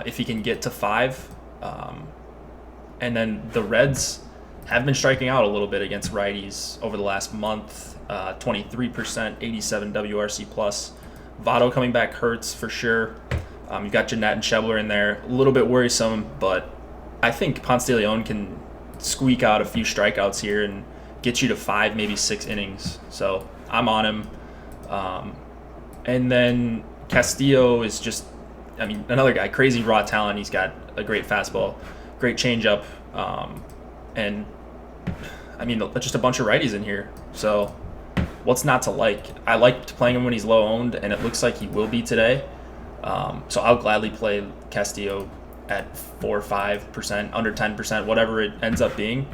If he can get to 5, And then the Reds have been striking out a little bit against righties over the last month. 23%, 87 WRC plus. Votto coming back hurts for sure. You've got Jeanette and Schebler in there. A little bit worrisome, but I think Ponce de Leon can squeak out a few strikeouts here and get you to 5, maybe 6 innings. So I'm on him. And then Castillo is just, another guy, crazy raw talent. He's got a great fastball, great changeup, and just a bunch of righties in here. So what's not to like? I liked playing him when he's low owned, and it looks like he will be today. So I'll gladly play Castillo at 4 or 5%, under 10%, whatever it ends up being.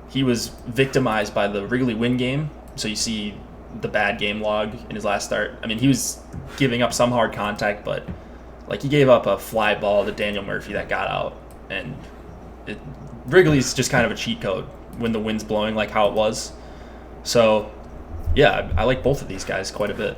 He was victimized by the Wrigley win game, so you see the bad game log in his last start. He was giving up some hard contact, but he gave up a fly ball to Daniel Murphy that got out, and Wrigley's just kind of a cheat code when the wind's blowing like how it was. So yeah, I like both of these guys quite a bit.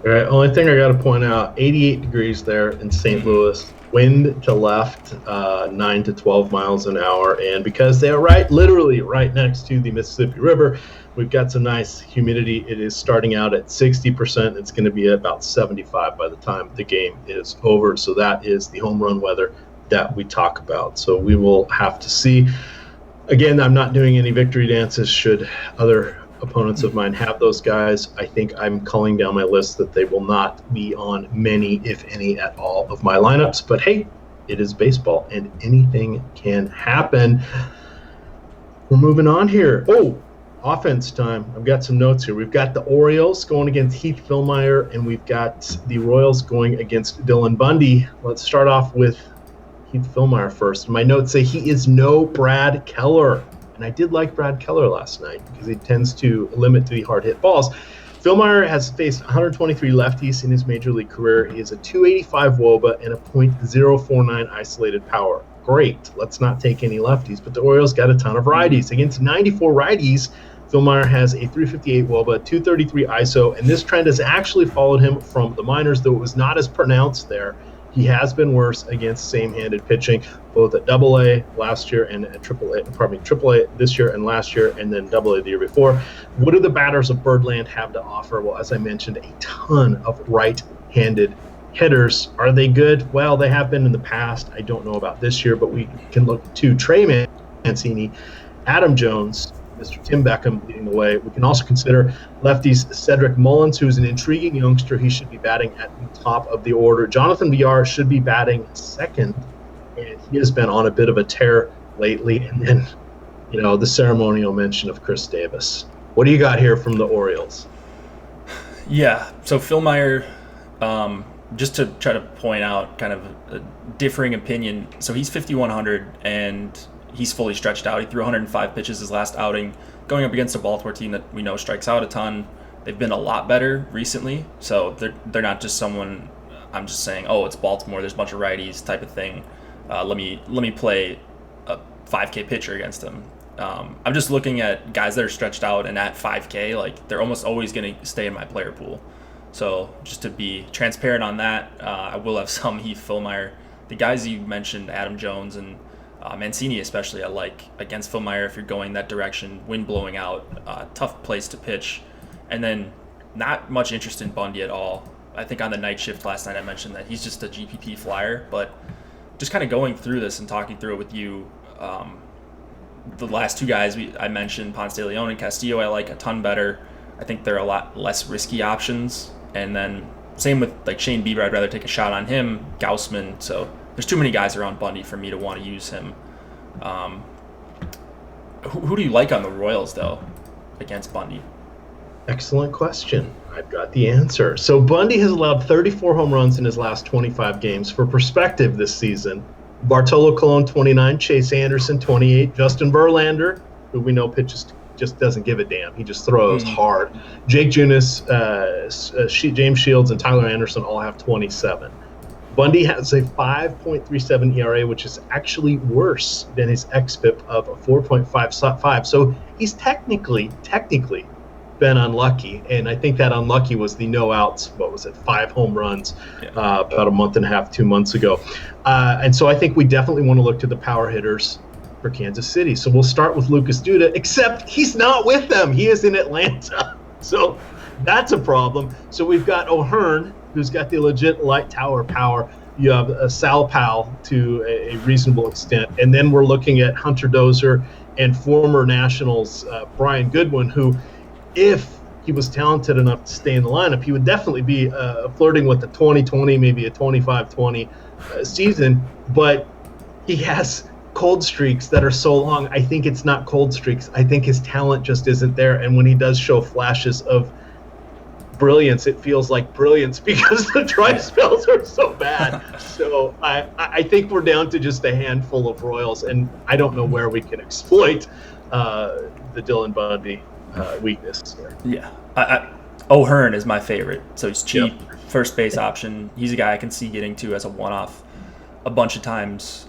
All right, only thing I got to point out, 88 degrees there in St. Louis, wind to left, 9 to 12 miles an hour, and because they are literally right next to the Mississippi River, we've got some nice humidity. It is starting out at 60%. It's going to be at about 75 by the time the game is over. So that is the home run weather that we talk about. So we will have to see. Again, I'm not doing any victory dances should other opponents of mine have those guys. I think I'm culling down my list that they will not be on many, if any, at all of my lineups. But hey, it is baseball and anything can happen. We're moving on here. Oh, offense time. I've got some notes here. We've got the Orioles going against Heath Fillmyer, and we've got the Royals going against Dylan Bundy. Let's start off with Heath Fillmyer first. My notes say he is no Brad Keller. And I did like Brad Keller last night because he tends to limit the hard hit balls. Fillmyer has faced 123 lefties in his major league career. He has a 285 WOBA and a .049 isolated power. Great. Let's not take any lefties. But the Orioles got a ton of righties. Against 94 righties, Fillmyer has a 358 WOBA, 233 ISO, and this trend has actually followed him from the minors, though it was not as pronounced there. He has been worse against same-handed pitching, both at AA last year and at AAA this year and last year, and then AA the year before. What do the batters of Birdland have to offer? Well, as I mentioned, a ton of right-handed hitters. Are they good? Well, they have been in the past. I don't know about this year, but we can look to Trey Mancini, Adam Jones, Mr. Tim Beckham leading the way. We can also consider lefties Cedric Mullins, who is an intriguing youngster. He should be batting at the top of the order. Jonathan Villar should be batting second, and he has been on a bit of a tear lately. And then, the ceremonial mention of Chris Davis. What do you got here from the Orioles?
Yeah, so Fillmyer, just to try to point out kind of a differing opinion. So he's 5,100, and he's fully stretched out. He threw 105 pitches his last outing, going up against a Baltimore team that we know strikes out a ton. They've been a lot better recently, so they're not just someone I'm just saying, oh, it's Baltimore, there's a bunch of righties type of thing. Let me play a 5K pitcher against them. I'm just looking at guys that are stretched out and at 5K, they're almost always going to stay in my player pool. So just to be transparent on that, I will have some Heath Fillmyer. The guys you mentioned, Adam Jones and Mancini especially, I like against Fillmyer if you're going that direction, wind blowing out, tough place to pitch. And then not much interest in Bundy at all. I think on the night shift last night I mentioned that he's just a GPP flyer, but just kind of going through this and talking through it with you, the last two guys I mentioned, Ponce de Leon and Castillo, I like a ton better. I think they're a lot less risky options. And then same with Shane Bieber, I'd rather take a shot on him, Gaussman. So there's too many guys around Bundy for me to want to use him. Who do you like on the Royals, though, against Bundy?
Excellent question. I've got the answer. So Bundy has allowed 34 home runs in his last 25 games. For perspective this season, Bartolo Colon, 29, Chase Anderson, 28, Justin Verlander, who we know pitches just doesn't give a damn. He just throws hard. Jake Junis, James Shields, and Tyler Anderson all have 27. Bundy has a 5.37 ERA, which is actually worse than his xFIP of a 4.55. So he's technically been unlucky, and I think that unlucky was the no outs. What was it? 5 home runs about a month and a half, 2 months ago. And so I think we definitely want to look to the power hitters for Kansas City. So we'll start with Lucas Duda, except he's not with them. He is in Atlanta. So that's a problem. So we've got O'Hearn, who's got the legit light tower power. You have a Sal Powell to a reasonable extent. And then we're looking at Hunter Dozier and former Nationals Brian Goodwin, who, if he was talented enough to stay in the lineup, he would definitely be flirting with the 2020, maybe a 25-20 season. But he has cold streaks that are so long. I think it's not cold streaks. I think his talent just isn't there. And when he does show flashes of brilliance, it feels like brilliance because the dry spells are so bad. So I think we're down to just a handful of Royals, and I don't know where we can exploit the Dylan Bundy weakness there.
Yeah, O'Hearn is my favorite. So he's cheap, first base option. He's a guy I can see getting to as a one-off a bunch of times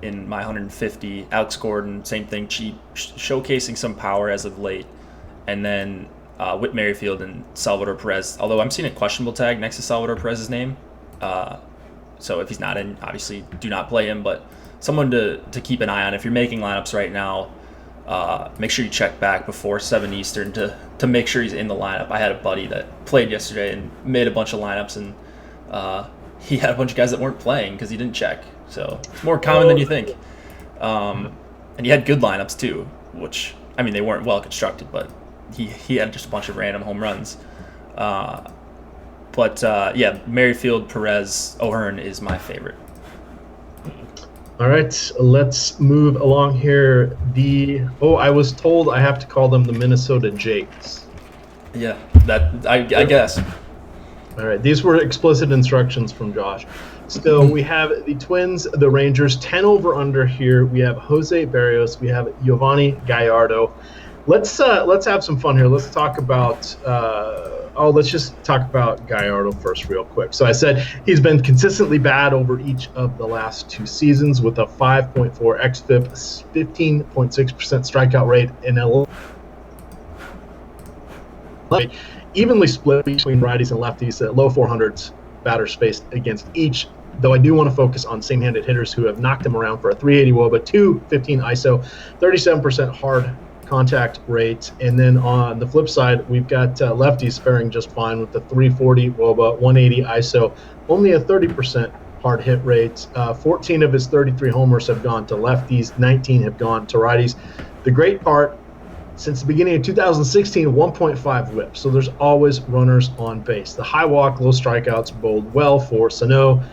in my 150. Alex Gordon, same thing, cheap, showcasing some power as of late. And then Whit Merrifield and Salvador Perez, although I'm seeing a questionable tag next to Salvador Perez's name. So if he's not in, obviously do not play him, but someone to keep an eye on. If you're making lineups right now, make sure you check back before 7 Eastern to make sure he's in the lineup. I had a buddy that played yesterday and made a bunch of lineups, and he had a bunch of guys that weren't playing because he didn't check. So it's more common than you think. And he had good lineups too, which, I mean, they weren't well constructed, but he had just a bunch of random home runs. But Merrifield, Perez, O'Hearn is my favorite.
All right, let's move along here. I was told I have to call them the Minnesota Jakes.
Yeah, I guess.
All right, these were explicit instructions from Josh. So we have the Twins, the Rangers, 10 over under here. We have Jose Barrios. We have Giovanni Gallardo. Let's have some fun here. Let's talk about let's just talk about Gallardo first real quick. So I said he's been consistently bad over each of the last 2 seasons with a 5.4 xFIP, 15.6% strikeout rate, and evenly split between righties and lefties at low 400s batters faced against each. Though I do want to focus on same-handed hitters who have knocked him around for a 380 WOBA, 215 ISO, 37% hard contact rate. And then on the flip side, we've got lefties faring just fine with the 340 WOBA, 180 ISO, only a 30% hard hit rate. 14 of his 33 homers have gone to lefties, 19 have gone to righties. The great part, since the beginning of 2016, 1.5 whip. So there's always runners on base. The high walk, low strikeouts bode well for Sano,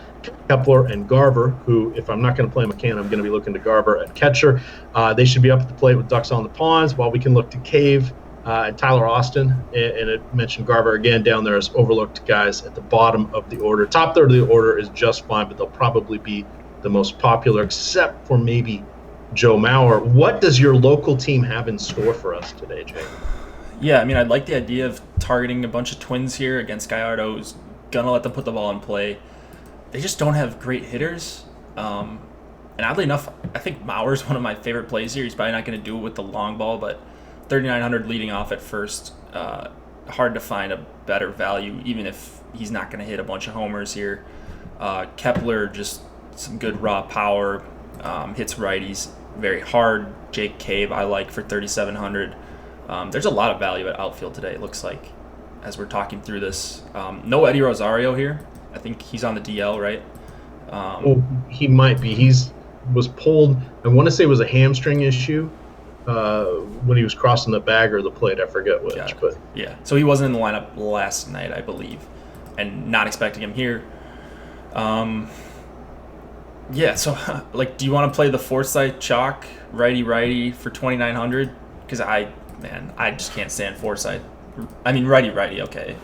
Kepler, and Garver, who, if I'm not going to play McCann, I'm going to be looking to Garver at catcher. They should be up at the plate with ducks on the ponds, while we can look to Cave and Tyler Austin. And it mentioned Garver again down there as overlooked guys at the bottom of the order. Top third of the order is just fine, but they'll probably be the most popular, except for maybe Joe Mauer. What does your local team have in store for us today, Jay?
Yeah, I mean, I'd like the idea of targeting a bunch of Twins here against Gallardo, who's going to let them put the ball in play. They just don't have great hitters. And oddly enough, I think Mauer's one of my favorite plays here. He's probably not going to do it with the long ball, but 3,900 leading off at first. Hard to find a better value, even if he's not going to hit a bunch of homers here. Kepler, just some good raw power. Hits righties very hard. Jake Cave I like for 3,700. There's a lot of value at outfield today, it looks like, as we're talking through this. No Eddie Rosario here. I think he's on the DL, right?
He might be. Was pulled, I want to say it was a hamstring issue when he was crossing the bag or the plate. I forget which. But
yeah, so he wasn't in the lineup last night, I believe, and not expecting him here. Yeah, so, do you want to play the Forsythe chalk, righty for 2,900? Because I just can't stand Forsythe. I mean, righty, okay.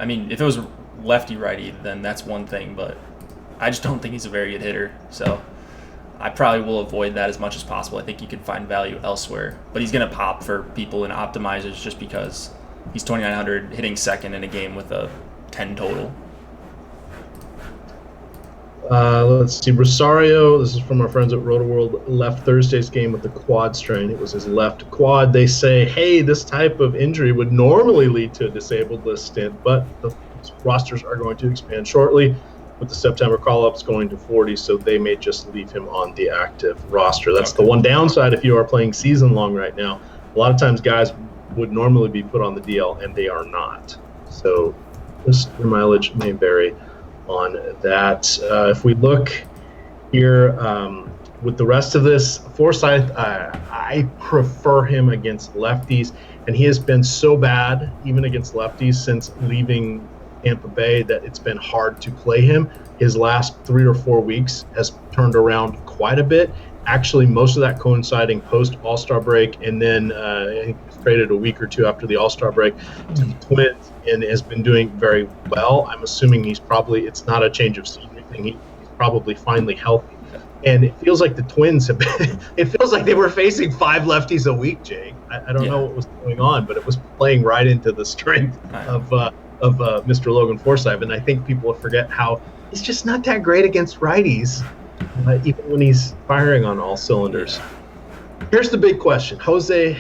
If it was lefty-righty, then that's one thing, but I just don't think he's a very good hitter. So I probably will avoid that as much as possible. I think you can find value elsewhere. But he's going to pop for people in optimizers just because he's 2,900 hitting second in a game with a 10 total.
Let's see. Rosario, this is from our friends at RotoWorld, left Thursday's game with the quad strain. It was his left quad. They say, hey, this type of injury would normally lead to a disabled list stint, but the rosters are going to expand shortly with the September call-ups going to 40, so they may just leave him on the active roster. That's the one downside if you are playing season long right now. A lot of times guys would normally be put on the DL, and they are not. So your mileage may vary on that. If we look here with the rest of this, Forsythe, I prefer him against lefties, and he has been so bad even against lefties since leaving Tampa Bay that it's been hard to play him. His last 3 or 4 weeks has turned around quite a bit. Actually, most of that coinciding post All-Star break, and then I think he was traded a week or two after the All-Star break to the Twins, and has been doing very well. I'm assuming it's not a change of scenery thing. He's probably finally healthy. And it feels like the Twins have been, it feels like they were facing 5 lefties a week, Jake. I don't know what was going on, but it was playing right into the strength of Mr. Logan Forsythe. And I think people forget how he's just not that great against righties, even when he's firing on all cylinders. Here's the big question. Jose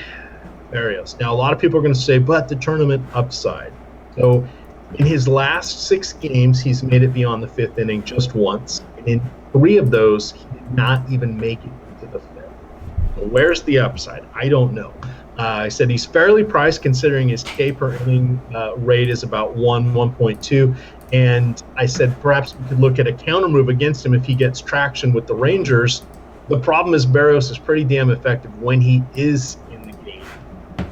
Berrios. Now, a lot of people are going to say, but the tournament upside. So in his last 6 games, he's made it beyond the 5th inning just once. And in 3 of those, he did not even make it into the 5th. So where's the upside? I don't know. I said he's fairly priced considering his K per inning rate is about 1.2. And I said perhaps we could look at a counter move against him if he gets traction with the Rangers. The problem is Berrios is pretty damn effective when he is in the game.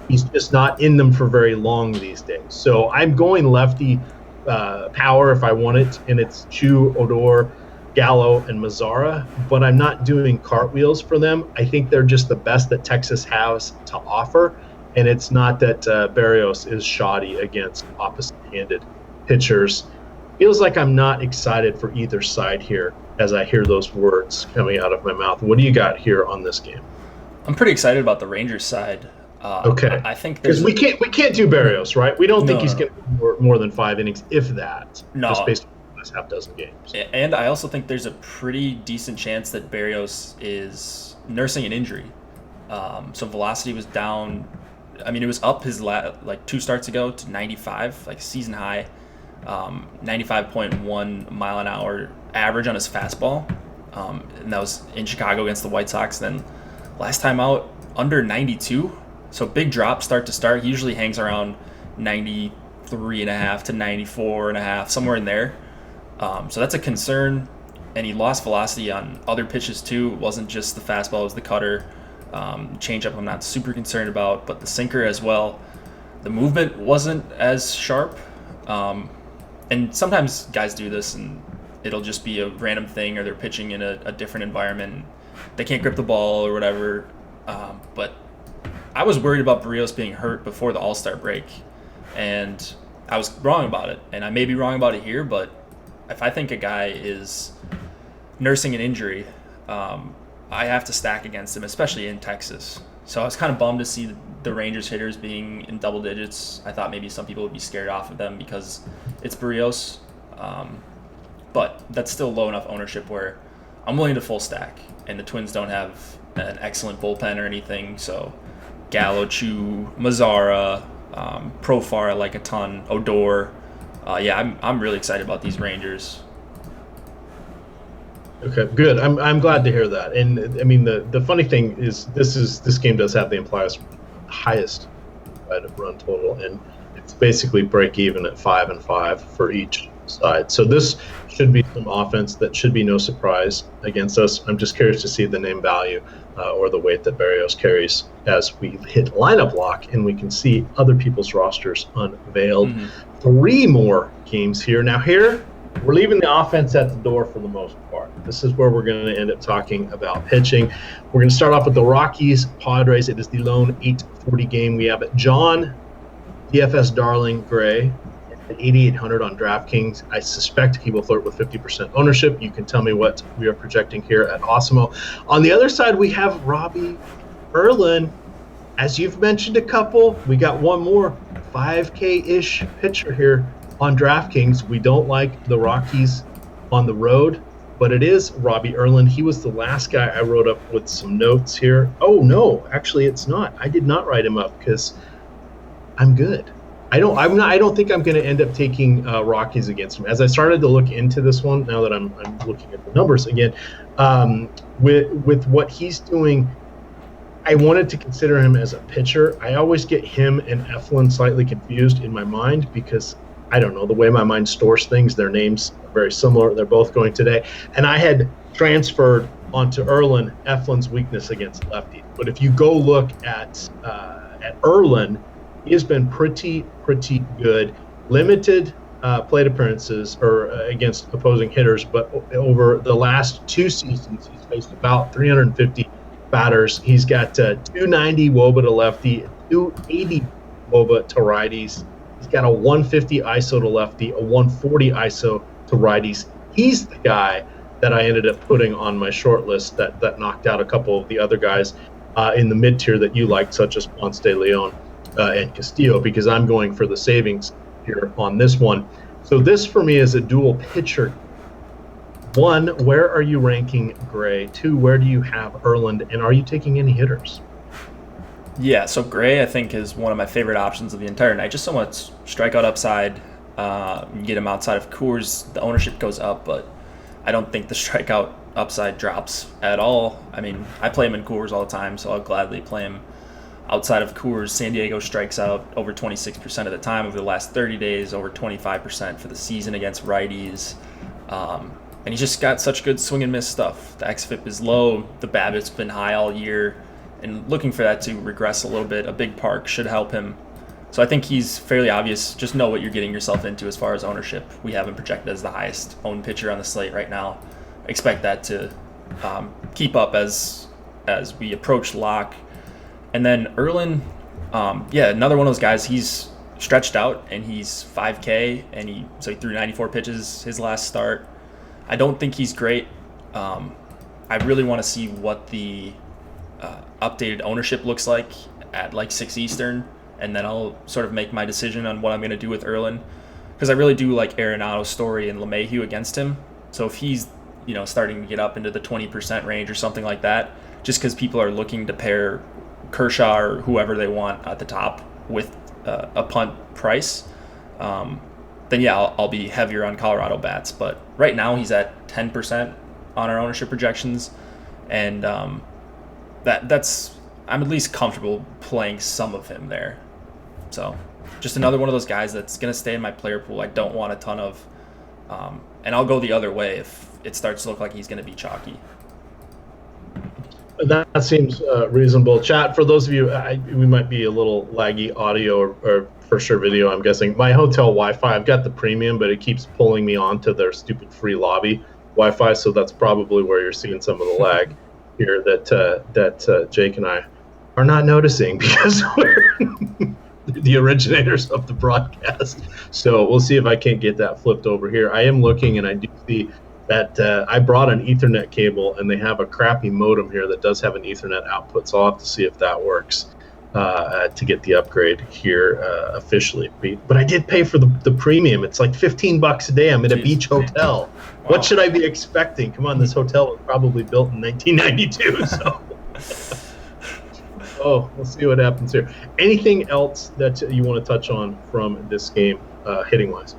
He's just not in them for very long these days. So I'm going lefty power if I want it, and it's Chu, Odor, Gallo, and Mazzara, but I'm not doing cartwheels for them. I think they're just the best that Texas has to offer, and it's not that Berrios is shoddy against opposite-handed pitchers. Feels like I'm not excited for either side here as I hear those words coming out of my mouth. What do you got here on this game?
I'm pretty excited about the Rangers side.
Okay.
I think
because we can't do Berrios, right? We don't think he's getting more than 5 innings, if that.
No.
Just based on the last half dozen games.
And I also think there's a pretty decent chance that Berrios is nursing an injury. So velocity was down. I mean, it was up his 2 starts ago to 95, like season high. 95.1 mile an hour average on his fastball, and that was in Chicago against the White Sox. Then last time out, under 92, so big drop start to start. He usually hangs around 93.5 to 94.5, somewhere in there. So that's a concern, and he lost velocity on other pitches too. It wasn't just the fastball, it was the cutter. Changeup I'm not super concerned about, but the sinker as well. The movement wasn't as sharp. And sometimes guys do this, and it'll just be a random thing, or they're pitching in a different environment. They can't grip the ball or whatever. But I was worried about Berrios being hurt before the All-Star break, and I was wrong about it. And I may be wrong about it here, but if I think a guy is nursing an injury, I have to stack against him, especially in Texas. So I was kind of bummed to see the Rangers hitters being in double digits. I thought maybe some people would be scared off of them because it's Berrios. But that's still low enough ownership where I'm willing to full stack. And the Twins don't have an excellent bullpen or anything. So Gallo, Chu, Mazzara, Profar I like a ton, Odor. I'm really excited about these Rangers.
Okay, good. I'm glad to hear that. And I mean, the funny thing is this game does have the highest run total, and it's basically break even at 5-5 for each side. So this should be some offense that should be no surprise against us. I'm just curious to see the name value or the weight that Berrios carries as we hit lineup lock and we can see other people's rosters unveiled. 3 more games here. Now here, we're leaving the offense at the door for the most part. This is where we're going to end up talking about pitching. We're going to start off with the Rockies Padres. It is the lone 8:40 game. We have John DFS Darling Gray at 8,800 on DraftKings. I suspect he will flirt with 50% ownership. You can tell me what we are projecting here at Osimo. On the other side, we have Robbie Erlin. As you've mentioned a couple, we got one more 5K-ish pitcher here on DraftKings. We don't like the Rockies on the road. but it is Robbie Erlin. He was the last guy I wrote up with some notes here. Oh no, actually it's not. I did not write him up because I'm good. I don't think I'm going to end up taking Rockies against him. As I started to look into this one, now that I'm looking at the numbers again, with what he's doing, I wanted to consider him as a pitcher. I always get him and Eflin slightly confused in my mind because I don't know the way my mind stores things. Their names are very similar. They're both going today, and I had transferred onto Erlin Eflin's weakness against lefties. But if you go look at Erlin, he has been pretty good. Limited plate appearances or against opposing hitters, but over the last 2 seasons, he's faced about 350 batters. He's got 290 WOBA to lefty, 280 WOBA to righties. He's got a 150 ISO to lefty, a 140 ISO to righties. He's the guy that I ended up putting on my short list that knocked out a couple of the other guys in the mid tier that you liked, such as Ponce de Leon and Castillo, because I'm going for the savings here on this one. So this for me is a dual pitcher. 1, where are you ranking Gray? 2, where do you have Erland? And are you taking any hitters?
Yeah, so Gray I think is one of my favorite options of the entire night. Just so much strikeout upside. You get him outside of Coors, the ownership goes up, but I don't think the strikeout upside drops at all. I mean, I play him in Coors all the time, so I'll gladly play him outside of Coors. San Diego strikes out over 26% of the time over the last 30 days, over 25% for the season against righties. And he's just got such good swing and miss stuff. The xFIP is low, the BABIP's been high all year, and looking for that to regress a little bit. A big park should help him. So I think he's fairly obvious. Just know what you're getting yourself into as far as ownership. We have him projected as the highest owned pitcher on the slate right now. Expect that to keep up as we approach lock. And then Erlin, another one of those guys. He's stretched out and he's 5K, and he threw 94 pitches his last start. I don't think he's great. I really want to see what the updated ownership looks like at like 6 Eastern, and then I'll sort of make my decision on what I'm going to do with Erlin, because I really do like Arenado's story and LeMahieu against him. So if he's starting to get up into the 20% range or something like that, just because people are looking to pair Kershaw or whoever they want at the top with a punt price, then I'll be heavier on Colorado bats. But right now he's at 10% on our ownership projections, and that's I'm at least comfortable playing some of him there. So just another one of those guys that's going to stay in my player pool. I don't want a ton of, and I'll go the other way if it starts to look like he's going to be chalky.
That seems reasonable. Chat, for those of you, we might be a little laggy audio or for sure video, I'm guessing. My hotel Wi-Fi, I've got the premium, but it keeps pulling me onto their stupid free lobby Wi-Fi, so that's probably where you're seeing some of the lag here that Jake and I are not noticing because we're the originators of the broadcast. So we'll see if I can't get that flipped over here. I am looking, and I do see that I brought an Ethernet cable, and they have a crappy modem here that does have an Ethernet output, so I'll have to see if that works to get the upgrade here officially. But I did pay for the premium. It's like $15 a day. I'm at a beach hotel. Wow. What should I be expecting? Come on, this hotel was probably built in 1992, so... Oh, we'll see what happens here. Anything else that you want to touch on from this game, hitting-wise?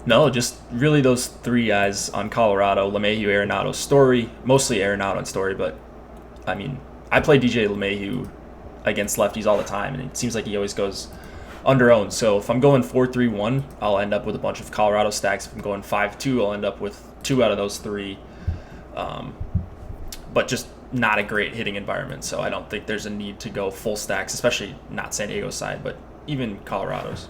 No, just really those 3 guys on Colorado: LeMahieu, Arenado, Story. Mostly Arenado and Story, but I mean, I play DJ LeMahieu against lefties all the time, and it seems like he always goes under-owned. So if I'm going 4-3-1, I'll end up with a bunch of Colorado stacks. If I'm going 5-2, I'll end up with 2 out of those 3. But just not a great hitting environment, so I don't think there's a need to go full stacks, especially not San Diego's side, but even Colorado's.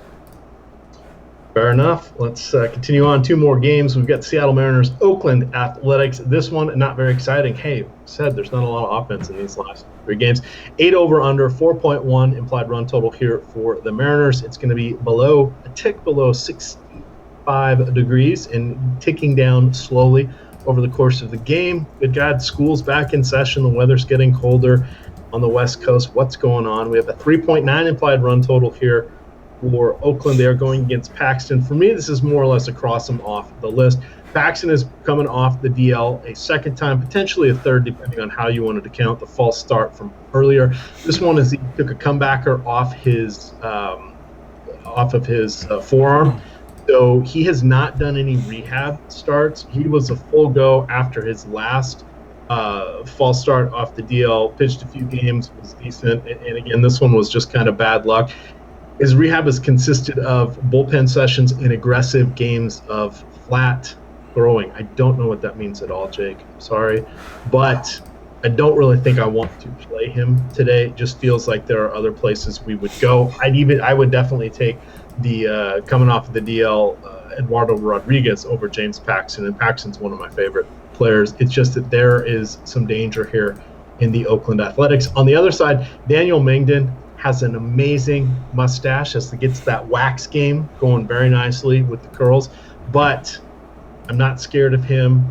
Fair enough. Let's continue on. 2 more games. We've got Seattle Mariners, Oakland Athletics. This one, not very exciting. Hey, said there's not a lot of offense in these last 3 games. 8 over under, 4.1 implied run total here for the Mariners. It's going to be a tick below 65 degrees and ticking down slowly over the course of the game. Good God, school's back in session. The weather's getting colder on the West Coast. What's going on? We have a 3.9 implied run total here for Oakland. They are going against Paxton. For me, this is more or less a cross them off the list. Paxton is coming off the DL a second time, potentially a third, depending on how you wanted to count the false start from earlier. This one is he took a comebacker off of his forearm. So he has not done any rehab starts. He was a full go after his last false start off the DL, pitched a few games, was decent. And again, this one was just kind of bad luck. His rehab has consisted of bullpen sessions and aggressive games of flat throwing. I don't know what that means at all, Jake. I'm sorry. But I don't really think I want to play him today. It just feels like there are other places we would go. I would definitely take the coming off of the DL Eduardo Rodriguez over James Paxton, and Paxton's one of my favorite players. It's just that there is some danger here in the Oakland Athletics. On the other side, Daniel Mengden has an amazing mustache as it gets that wax game going very nicely with the curls, but I'm not scared of him.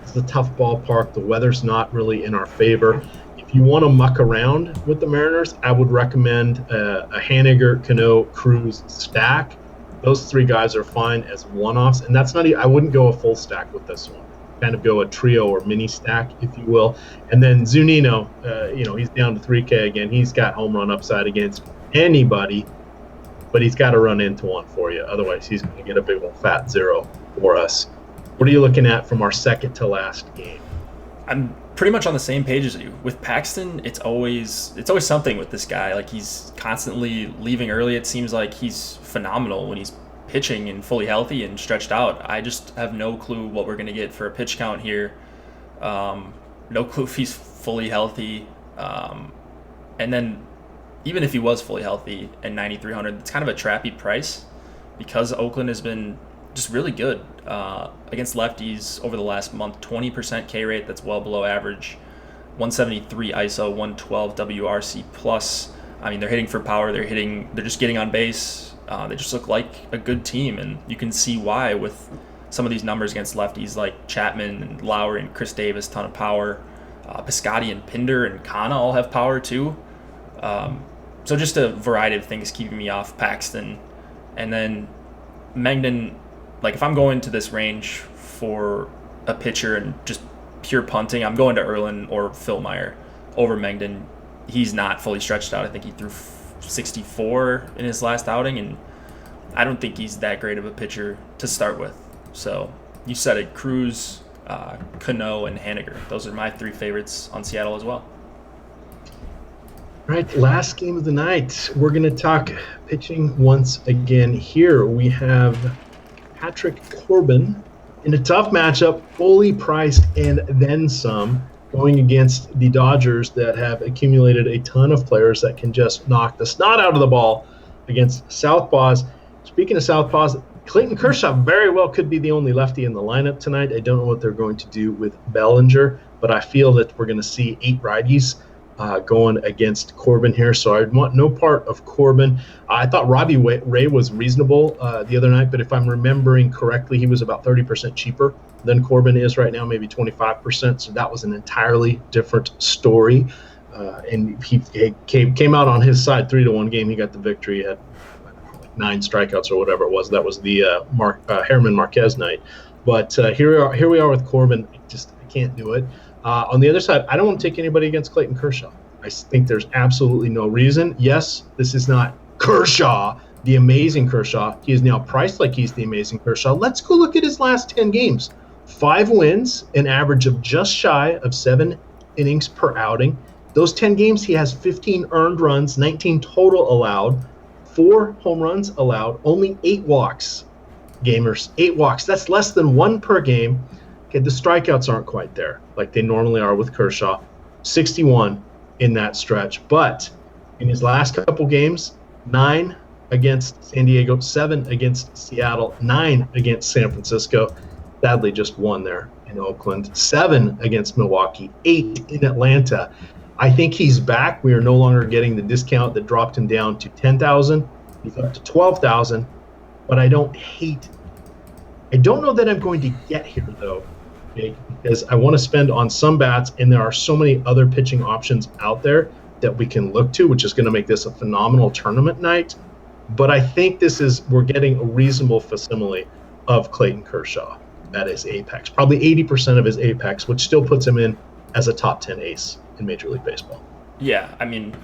It's a tough ballpark. The weather's not really in our favor. If you want to muck around with the Mariners, I would recommend a Haniger, Cano, Cruz stack. Those three guys are fine as one-offs, and that's not. I wouldn't go a full stack with this one. Kind of go a trio or mini stack, if you will. And then Zunino, he's down to 3K again. He's got home run upside against anybody, but he's got to run into one for you. Otherwise, he's going to get a big old fat zero for us. What are you looking at from our second to last game?
I'm pretty much on the same page as you. With Paxton, it's always something with this guy. Like, he's constantly leaving early. It seems like he's phenomenal when he's pitching and fully healthy and stretched out. I just have no clue what we're going to get for a pitch count here. No clue if he's fully healthy. And then even if he was fully healthy and 9,300, it's kind of a trappy price because Oakland has been just really good against lefties over the last month. 20% K rate, that's well below average. 173 ISO, 112 WRC plus. I mean, they're hitting for power. They're just getting on base. They just look like a good team, and you can see why with some of these numbers against lefties like Chapman and Lowry and Chris Davis, ton of power. Piscotty and Pinder and Kana all have power too. So just a variety of things keeping me off Paxton. And then Mengden, like if I'm going to this range for a pitcher and just pure punting, I'm going to Erlin or Phil Meyer over Mengden. He's not fully stretched out. I think he threw 64 in his last outing, and I don't think he's that great of a pitcher to start with. So you said it, Cruz, Cano, and Haniger. Those are my three favorites on Seattle as well.
All right, last game of the night. We're going to talk pitching once again here. We have Patrick Corbin in a tough matchup, fully priced and then some, going against the Dodgers that have accumulated a ton of players that can just knock the snot out of the ball against Southpaws. Speaking of Southpaws, Clayton Kershaw very well could be the only lefty in the lineup tonight. I don't know what they're going to do with Bellinger, but I feel that we're going to see 8 righties going against Corbin here, so I want no part of Corbin. I thought Robbie Ray was reasonable the other night, but if I'm remembering correctly, he was about 30% cheaper than Corbin is right now, maybe 25%, so that was an entirely different story. And he came out on his side 3-1 game. He got the victory. He had 9 strikeouts or whatever it was. That was the Herman Marquez night. But here we are with Corbin. I can't do it. On the other side, I don't want to take anybody against Clayton Kershaw. I think there's absolutely no reason. Yes, this is not Kershaw, the amazing Kershaw. He is now priced like he's the amazing Kershaw. Let's go look at his last 10 games. 5 wins, an average of just shy of 7 innings per outing. Those 10 games, he has 15 earned runs, 19 total allowed, 4 home runs allowed, only 8 walks. Gamers, 8 walks. That's less than 1 per game. Okay, the strikeouts aren't quite there like they normally are with Kershaw. 61 in that stretch. But in his last couple games, 9 against San Diego, 7 against Seattle, 9 against San Francisco. Sadly, just 1 there in Oakland. 7 against Milwaukee, 8 in Atlanta. I think he's back. We are no longer getting the discount that dropped him down to 10,000. He's up to 12,000. But I don't know that I'm going to get here, though, because I want to spend on some bats, and there are so many other pitching options out there that we can look to, which is going to make this a phenomenal tournament night. But I think we're getting a reasonable facsimile of Clayton Kershaw. at his apex, probably 80% of his apex, which still puts him in as a top 10 ace in Major League Baseball.
Yeah, I mean,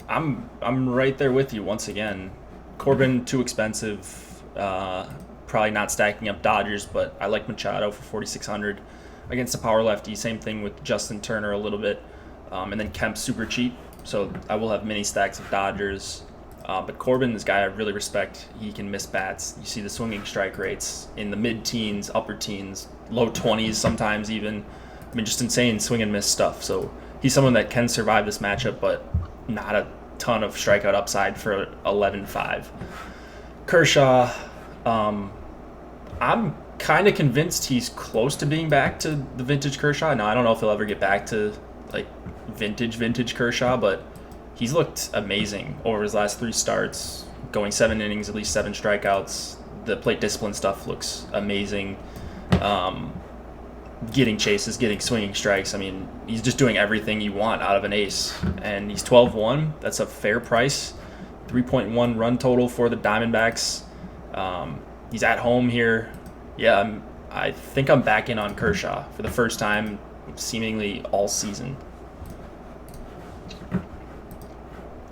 I'm right there with you once again. Corbin, too expensive. Probably not stacking up Dodgers, but I like Machado for 4,600 against the power lefty. Same thing with Justin Turner a little bit. And then Kemp's super cheap, so I will have mini stacks of Dodgers. But Corbin, this guy I really respect. He can miss bats. You see the swinging strike rates in the mid-teens, upper teens, low 20s sometimes even. I mean, just insane swing and miss stuff. So he's someone that can survive this matchup, but not a ton of strikeout upside for 11.5. Kershaw, I'm kind of convinced he's close to being back to the vintage Kershaw. Now, I don't know if he'll ever get back to like vintage Kershaw, but he's looked amazing over his last 3 starts, going 7 innings, at least 7 strikeouts. The plate discipline stuff looks amazing. Getting chases, getting swinging strikes. I mean, he's just doing everything you want out of an ace. And he's 12-1. That's a fair price. 3.1 run total for the Diamondbacks. He's at home here. Yeah, I think I'm back in on Kershaw for the first time seemingly all season.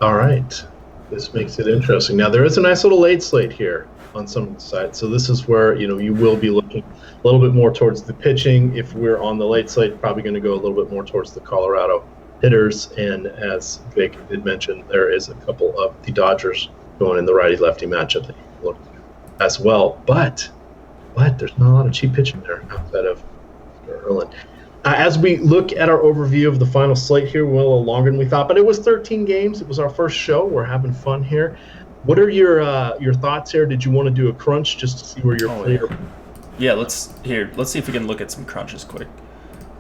All right. This makes it interesting. Now, there is a nice little late slate here on some of the sides. So this is where, you will be looking a little bit more towards the pitching. If we're on the late slate, probably going to go a little bit more towards the Colorado hitters. And as Vic did mention, there is a couple of the Dodgers going in the righty-lefty matchup that you can look at as well. But there's not a lot of cheap pitching there outside of Erland. As we look at our overview of the final slate here, we went a little longer than we thought, but it was 13 games. It was our first show. We're having fun here. What are your thoughts here? Did you want to do a crunch just to see where your player?
Yeah, let's see if we can look at some crunches quick.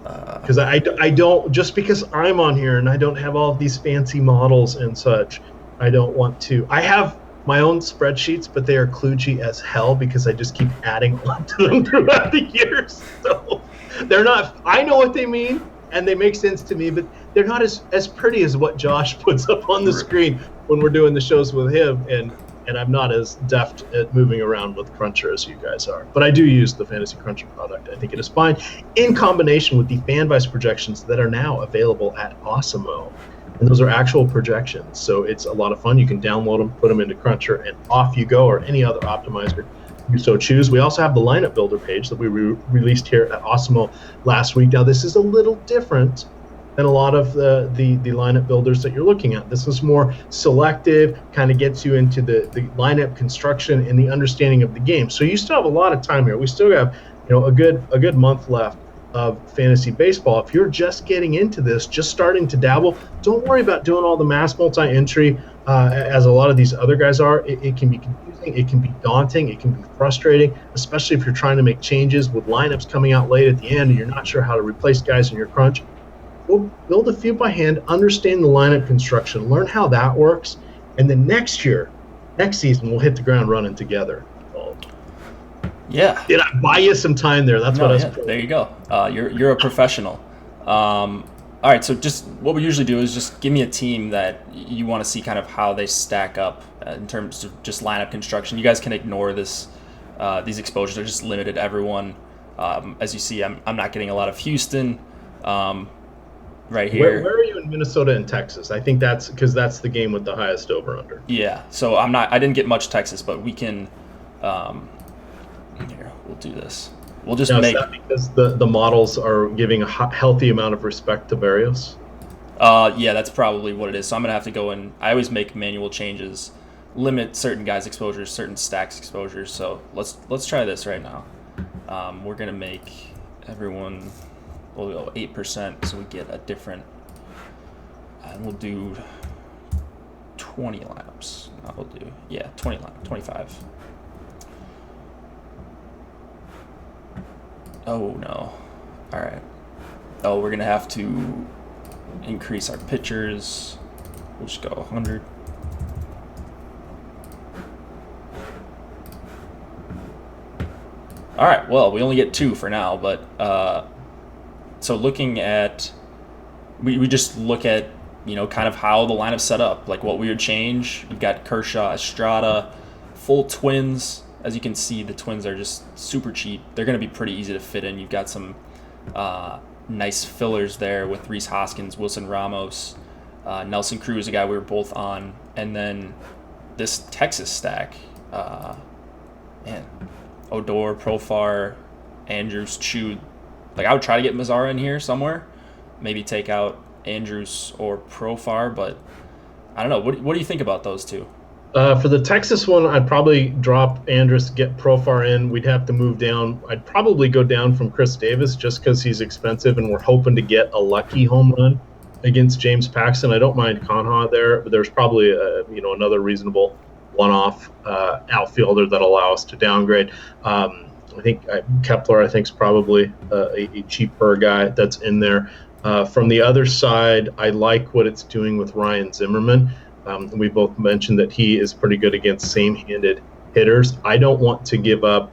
Because I don't, just because I'm on here and I don't have all of these fancy models and such, I don't want to. I have my own spreadsheets, but they are kludgy as hell because I just keep adding on to them throughout the years. So they're not, I know what they mean and they make sense to me, but they're not as pretty as what Josh puts up on the screen when we're doing the shows with him. And I'm not as deft at moving around with Cruncher as you guys are. But I do use the Fantasy Cruncher product. I think it is fine in combination with the FanVice projections that are now available at Awesemo. And those are actual projections. So it's a lot of fun. You can download them, put them into Cruncher, and off you go, or any other optimizer you so choose. We also have the lineup builder page that we released here at Awesemo last week. Now, this is a little different than a lot of the lineup builders that you're looking at. This is more selective, kind of gets you into the lineup construction and the understanding of the game. So you still have a lot of time here. We still have a good month left of fantasy baseball. If you're just getting into this, just starting to dabble, don't worry about doing all the mass multi-entry as a lot of these other guys are. It can be confusing, it can be daunting, it can be frustrating, especially if you're trying to make changes with lineups coming out late at the end and you're not sure how to replace guys in your crunch. We'll build a few by hand, understand the lineup construction, learn how that works, and then next season, we'll hit the ground running together.
Yeah.
Did I buy you some time there? That's what I was playing.
There you go. You're a professional. All right, so just what we usually do is just give me a team that you want to see kind of how they stack up in terms of just lineup construction. You guys can ignore this. These exposures are just limited to everyone. As you see, I'm not getting a lot of Houston. Right here.
Where are you in Minnesota and Texas? I think that's because that's the game with the highest over/under.
Yeah, so I didn't get much Texas, but we can. Here, we'll do this. We'll just
make. Is that because the models are giving a healthy amount of respect to Barrios?
Yeah, that's probably what it is. So I'm gonna have to go in. I always make manual changes, limit certain guys' exposures, certain stacks exposures. So let's try this right now. We're gonna make everyone. We'll go 8%, so we get a different, and we'll do 20 lineups. No, we'll do, 20 lineups, 25. Oh, no. All right. Oh, we're going to have to increase our pitchers. We'll just go 100. All right, well, we only get 2 for now, but... So looking at, we just look at, kind of how the lineup's set up, like what we would change. You've got Kershaw, Estrada, full Twins, as you can see, the Twins are just super cheap. They're going to be pretty easy to fit in. You've got some nice fillers there with Rhys Hoskins, Wilson Ramos, Nelson Cruz, a guy we were both on, and then this Texas stack. Man, Odor, Profar, Andrews, Chu. Like, I would try to get Mazzara in here somewhere. Maybe take out Andrews or Profar, but I don't know. What do you think about those two?
For the Texas one, I'd probably drop Andrus, get Profar in. We'd have to move down. I'd probably go down from Chris Davis just because he's expensive, and we're hoping to get a lucky home run against James Paxton. I don't mind Conha there, but there's probably another reasonable one-off outfielder that allow us to downgrade. I think Kepler, is probably a cheaper guy that's in there. From the other side, I like what it's doing with Ryan Zimmerman. We both mentioned that he is pretty good against same-handed hitters. I don't want to give up.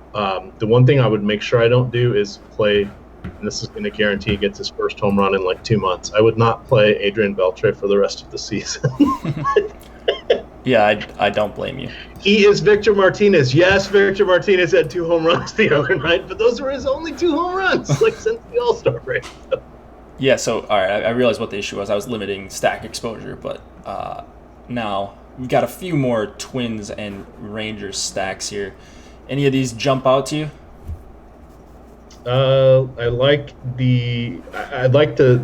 The one thing I would make sure I don't do is play, and this is going to guarantee he gets his first home run in like 2 months. I would not play Adrian Beltre for the rest of the season.
Yeah, I don't blame you.
He is Victor Martinez. Yes, Victor Martinez had 2 home runs the other night, but those were his only 2 home runs, since the All-Star break.
Yeah, so, all right, I realized what the issue was. I was limiting stack exposure, but now we've got a few more Twins and Rangers stacks here. Any of these jump out to you?
I like the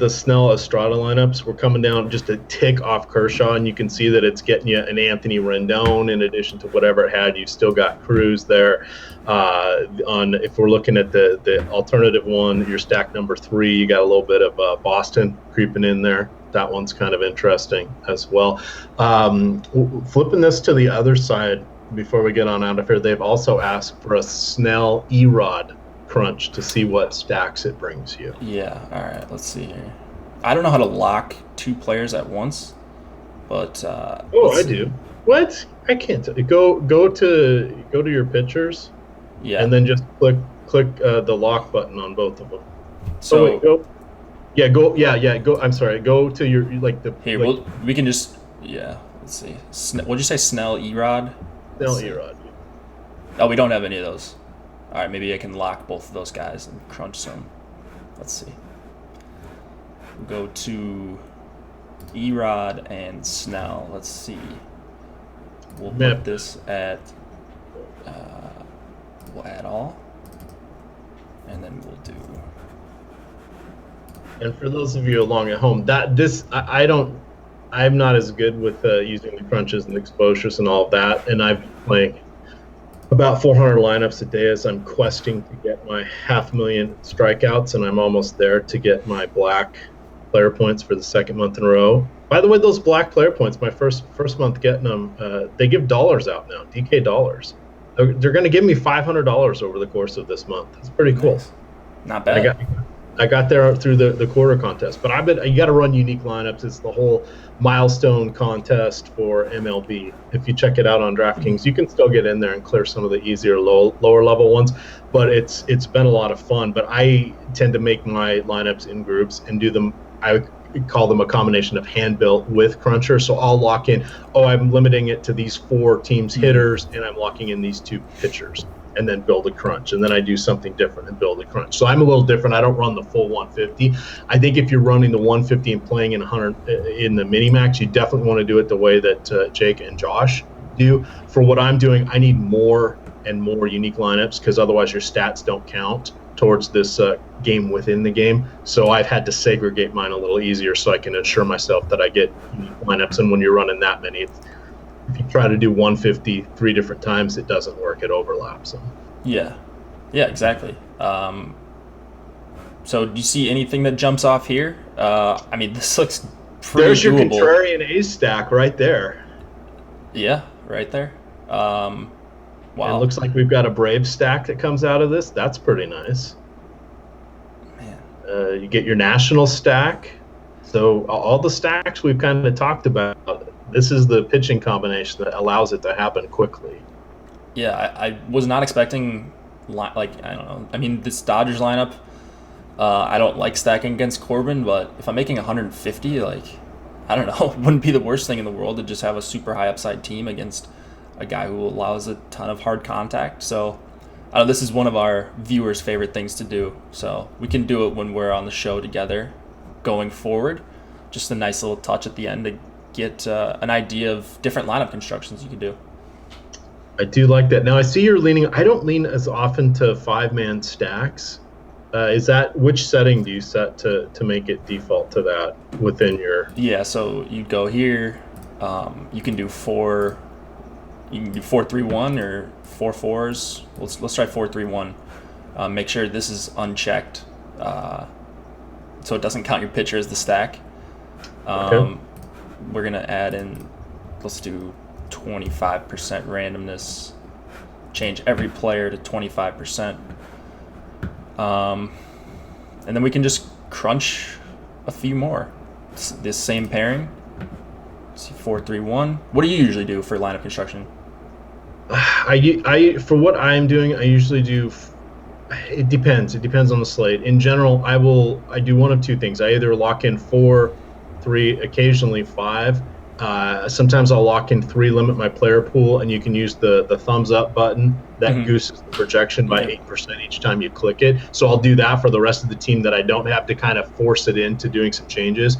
Snell Estrada lineups. We're coming down just a tick off Kershaw, and you can see that it's getting you an Anthony Rendon in addition to whatever it had. You've still got Cruz there. If we're looking at the alternative one, your stack number 3, you got a little bit of Boston creeping in there. That one's kind of interesting as well. Flipping this to the other side before we get on out of here, they've also asked for a Snell Erod crunch to see what stacks it brings you.
Yeah, all right, let's see here. I don't know how to lock 2 players at once, but
I do. What? I can't. Go to your pitchers.
Yeah.
And then just click the lock button on both of them.
So
go. Yeah, go. Yeah, go. I'm sorry. Go to your
Here, we can just Let's see. What'd you say? Snell Erod.
Snell Erod.
Oh, we don't have any of those. All right, maybe I can lock both of those guys and crunch some. Let's see. We'll go to Erod and Snell. Let's see. We'll put this at we'll add all, and then we'll do.
And for those of you along at home, I'm not as good with using the crunches and exposures and all of that, and I've been playing about 400 lineups a day as I'm questing to get my 500,000 strikeouts, and I'm almost there to get my black player points for the 2nd month in a row. By the way, those black player points, my first month getting them, they give dollars out now, DK dollars. They're going to give me $500 over the course of this month. It's pretty cool.
Nice. Not bad.
I got there through the quarter contest, but you got to run unique lineups. It's the whole milestone contest for MLB. If you check it out on DraftKings, you can still get in there and clear some of the easier lower level ones. But it's been a lot of fun. But I tend to make my lineups in groups and do them. I call them a combination of hand built with cruncher. So I'll lock in. I'm limiting it to these 4 teams hitters, and I'm locking in these 2 pitchers. And then build a crunch, and then I do something different and build a crunch. So I'm a little different. I don't run the full 150. I think if you're running the 150 and playing in 100 in the mini max, you definitely want to do it the way that Jake and Josh do. For what I'm doing, I need more and more unique lineups because otherwise your stats don't count towards this game within the game. So I've had to segregate mine a little easier so I can ensure myself that I get unique lineups. And when you're running that many, if you try to do 150 3 different times, it doesn't work. It overlaps them.
Yeah, exactly. So do you see anything that jumps off here? This looks pretty
There's your
doable.
contrarian ace stack right there.
Yeah, right there. Wow.
It looks like we've got a Brave stack that comes out of this. That's pretty nice.
Man.
You get your national stack. So all the stacks we've kind of talked about, this is the pitching combination that allows it to happen quickly.
Yeah, I was not expecting, I don't know. This Dodgers lineup, I don't like stacking against Corbin, but if I'm making 150, I don't know, it wouldn't be the worst thing in the world to just have a super high upside team against a guy who allows a ton of hard contact. So this is one of our viewers' favorite things to do. So we can do it when we're on the show together going forward. Just a nice little touch at the end to get an idea of different lineup constructions you can do.
I do like that. Now I see you're leaning. I don't lean as often to 5-man stacks. Is that, which setting do you set to make it default to that within your?
Yeah, so you go here. You can do 4. You can do 4-3-1 or 4-4s. Let's try 4-3-1. Make sure this is unchecked, so it doesn't count your pitcher as the stack.
Okay.
We're gonna add in. Let's do 25% randomness. Change every player to 25%. And then we can just crunch a few more. This same pairing. Let's see, 4-3-1. What do you usually do for lineup construction?
I for what I'm doing, I usually do. It depends. It depends on the slate. In general, I do one of two things. I either lock in 4, 3, occasionally 5. Sometimes I'll lock in 3, limit my player pool, and you can use the thumbs up button. That gooses the projection by 8% each time you click it. So I'll do that for the rest of the team that I don't have to kind of force it into doing some changes.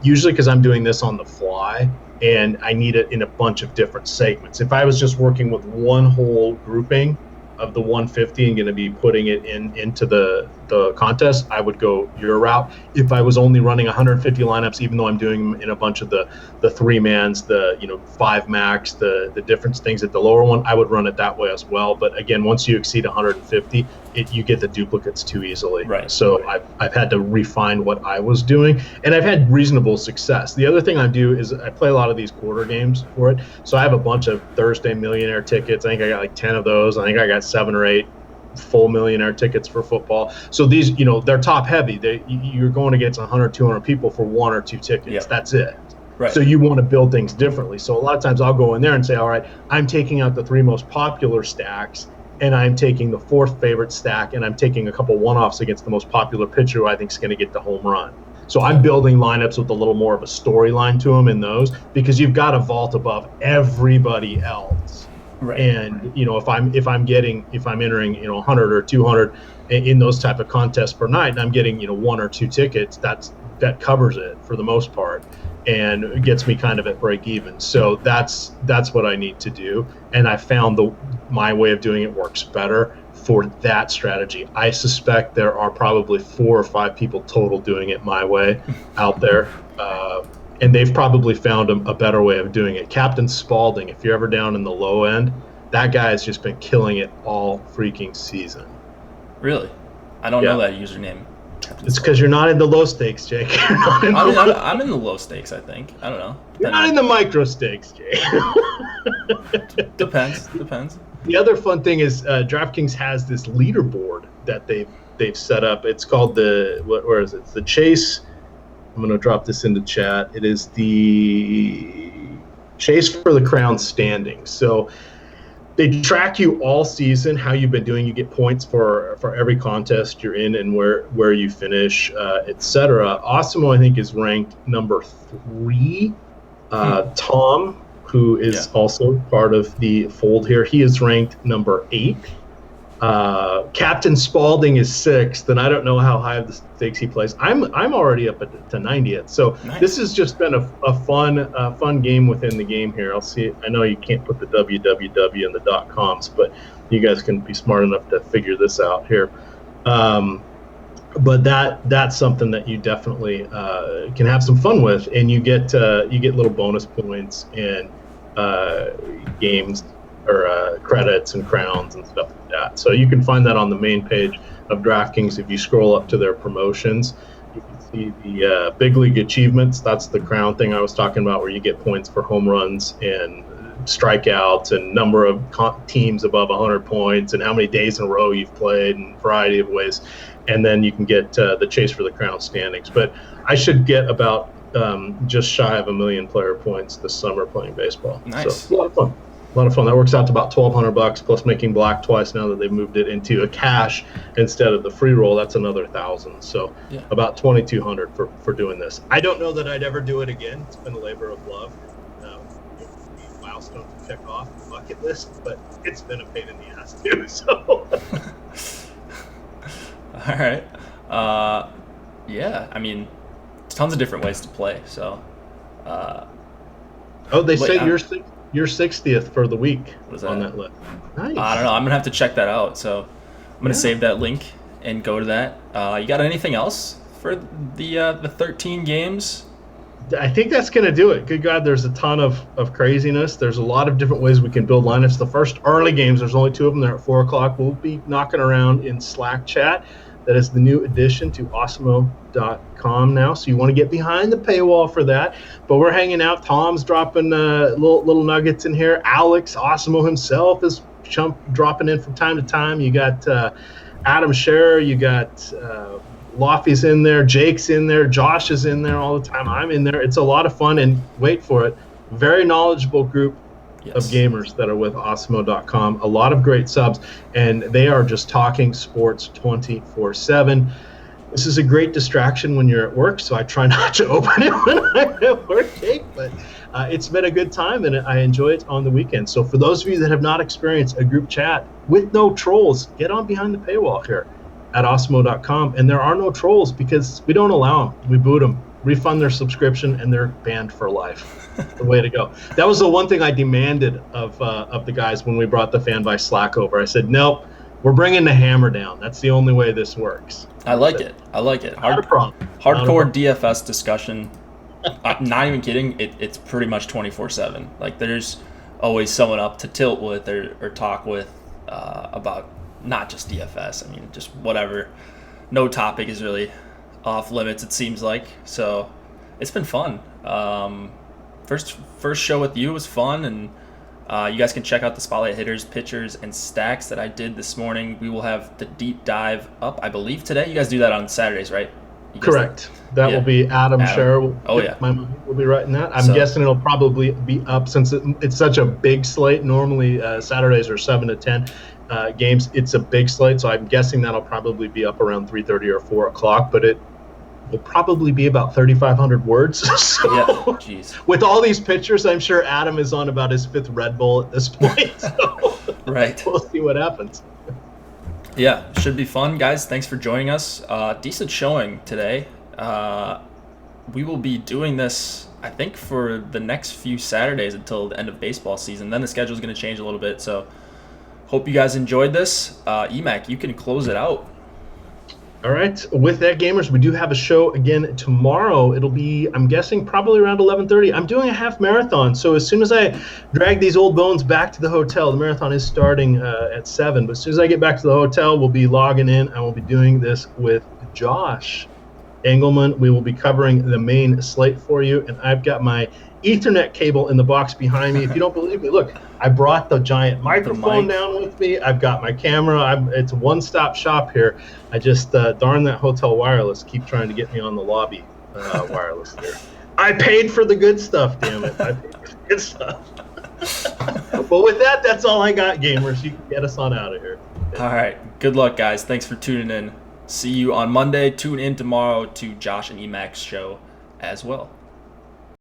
Usually because I'm doing this on the fly, and I need it in a bunch of different segments. If I was just working with one whole grouping of the 150 and going to be putting it into the contest, I would go your route. If I was only running 150 lineups, even though I'm doing them in a bunch of the 3-mans, the 5 max, the different things at the lower one, I would run it that way as well. But again, once you exceed 150, you get the duplicates too easily.
Right.
So I've had to refine what I was doing, and I've had reasonable success. The other thing I do is I play a lot of these quarter games for it. So I have a bunch of Thursday millionaire tickets. I think I got like 10 of those. I think I got 7 or 8 full millionaire tickets for football. So these, they're top heavy. You're going against 100, 200 people for 1 or 2 tickets.
Yep.
That's it.
Right.
So you want to build things differently. So a lot of times I'll go in there and say, all right, I'm taking out the 3 most popular stacks, and I'm taking the 4th favorite stack, and I'm taking a couple one-offs against the most popular pitcher who I think is going to get the home run. So I'm building lineups with a little more of a storyline to them in those, because you've got to vault above everybody else.
Right.
And if I'm entering 100 or 200 in those type of contests per night, and I'm getting 1 or 2 tickets, that covers it for the most part, and it gets me kind of at break even. So that's what I need to do, and I found my way of doing it works better for that strategy. I suspect there are probably 4 or 5 people total doing it my way out there. And they've probably found a better way of doing it. Captain Spaulding, if you're ever down in the low end, that guy has just been killing it all freaking season.
Really? I don't know that username.
It's because you're not in the low stakes, Jake.
I'm in the low stakes, I think. I don't know.
You're not in the micro stakes, Jake.
Depends.
The other fun thing is DraftKings has this leaderboard that they've set up. It's called where is it? It's the Chase. I'm going to drop this into chat. It is the Chase for the Crown standings. So they track you all season, how you've been doing. You get points for every contest you're in and where you finish, etc. Osimo, I think, is ranked number 3. Tom, who is also part of the fold here, he is ranked number 8. Captain Spaulding is 6th, and I don't know how high of the stakes he plays. I'm already up to 90th. So nice. This has just been a fun game within the game here. I'll see. I know you can't put the www in the .coms, but you guys can be smart enough to figure this out here. But that's something that you definitely can have some fun with, and you get little bonus points and games or credits and crowns and stuff like that. So you can find that on the main page of DraftKings. If you scroll up to their promotions, you can see the big league achievements. That's the crown thing I was talking about, where you get points for home runs and strikeouts and number of teams above 100 points and how many days in a row you've played in a variety of ways. And then you can get the Chase for the Crown standings. But I should get about just shy of 1 million player points this summer playing baseball.
Nice.
So a lot of fun. That works out to about $1,200 plus making black twice now that they've moved it into a cash instead of the free roll. That's another 1,000. So about 2,200 for doing this. I don't know that I'd ever do it again. It's been a labor of love. Wow, milestone to check off the bucket list, but it's been a pain in the ass too. So,
all right, yeah. I mean, tons of different ways to play. So,
they say you're 60th for the week on that list. Nice.
I don't know. I'm gonna have to check that out. So, I'm gonna save that link and go to that. You got anything else for the 13 games?
I think that's going to do it. Good God, there's a ton of craziness. There's a lot of different ways we can build lineups. The first early games, there's only 2 of them. They're at 4 o'clock. We'll be knocking around in Slack chat. That is the new addition to Awesemo.com now. So you want to get behind the paywall for that. But we're hanging out. Tom's dropping little nuggets in here. Alex, Awesemo himself, is dropping in from time to time. You got Adam Scherer. You got Lofty's in there, Jake's in there, Josh is in there all the time. I'm in there. It's a lot of fun, and wait for it, very knowledgeable group of gamers that are with Awesemo.com. A lot of great subs, and they are just talking sports 24/7. This is a great distraction when you're at work, so I try not to open it when I'm at work, Jake, but it's been a good time, and I enjoy it on the weekend. So for those of you that have not experienced a group chat with no trolls, get on behind the paywall here at Awesemo.com, and there are no trolls because we don't allow them. We boot them, refund their subscription, and they're banned for life. The way to go. That was the one thing I demanded of the guys when we brought the Fan by Slack over. I said, nope, we're bringing the hammer down. That's the only way this works.
I like it. Hardcore DFS discussion. I'm not even kidding. It's pretty much 24/7. Like, there's always someone up to tilt with or talk with about not just DFS. I mean, just whatever. No topic is really off limits, it seems like. So it's been fun. First show with you was fun, and you guys can check out the Spotlight Hitters, Pitchers, and Stacks that I did this morning. We will have the deep dive up, I believe, today. You guys do that on Saturdays, right?
Correct. That will be Adam Scherer. We'll be writing that. I'm guessing it'll probably be up since it's such a big slate. Normally Saturdays are 7 to 10 games. It's a big slate, so I'm guessing that'll probably be up around 3:30 or 4 o'clock, but it will probably be about 3,500 words. So, with all these pictures, I'm sure Adam is on about his 5th Red Bull at this point. So
right.
We'll see what happens.
Yeah, should be fun, guys. Thanks for joining us. Decent showing today. We will be doing this, I think, for the next few Saturdays until the end of baseball season. Then the schedule is going to change a little bit. So hope you guys enjoyed this. Emac, you can close it out.
All right. With that, gamers, we do have a show again tomorrow. It'll be, I'm guessing, probably around 11:30. I'm doing a half marathon, so as soon as I drag these old bones back to the hotel, the marathon is starting at 7, but as soon as I get back to the hotel, we'll be logging in. I will be doing this with Josh Engelman. We will be covering the main slate for you, and I've got my Ethernet cable in the box behind me. If you don't believe me, look, I brought the giant microphone down with me. I've got my camera. It's a one-stop shop here. I just, darn that hotel wireless, keep trying to get me on the lobby wireless here. I paid for the good stuff, damn it. I paid for the good stuff. But with that, that's all I got, gamers. You can get us on out of here.
All right. Good luck, guys. Thanks for tuning in. See you on Monday. Tune in tomorrow to Josh and Emac's show as well.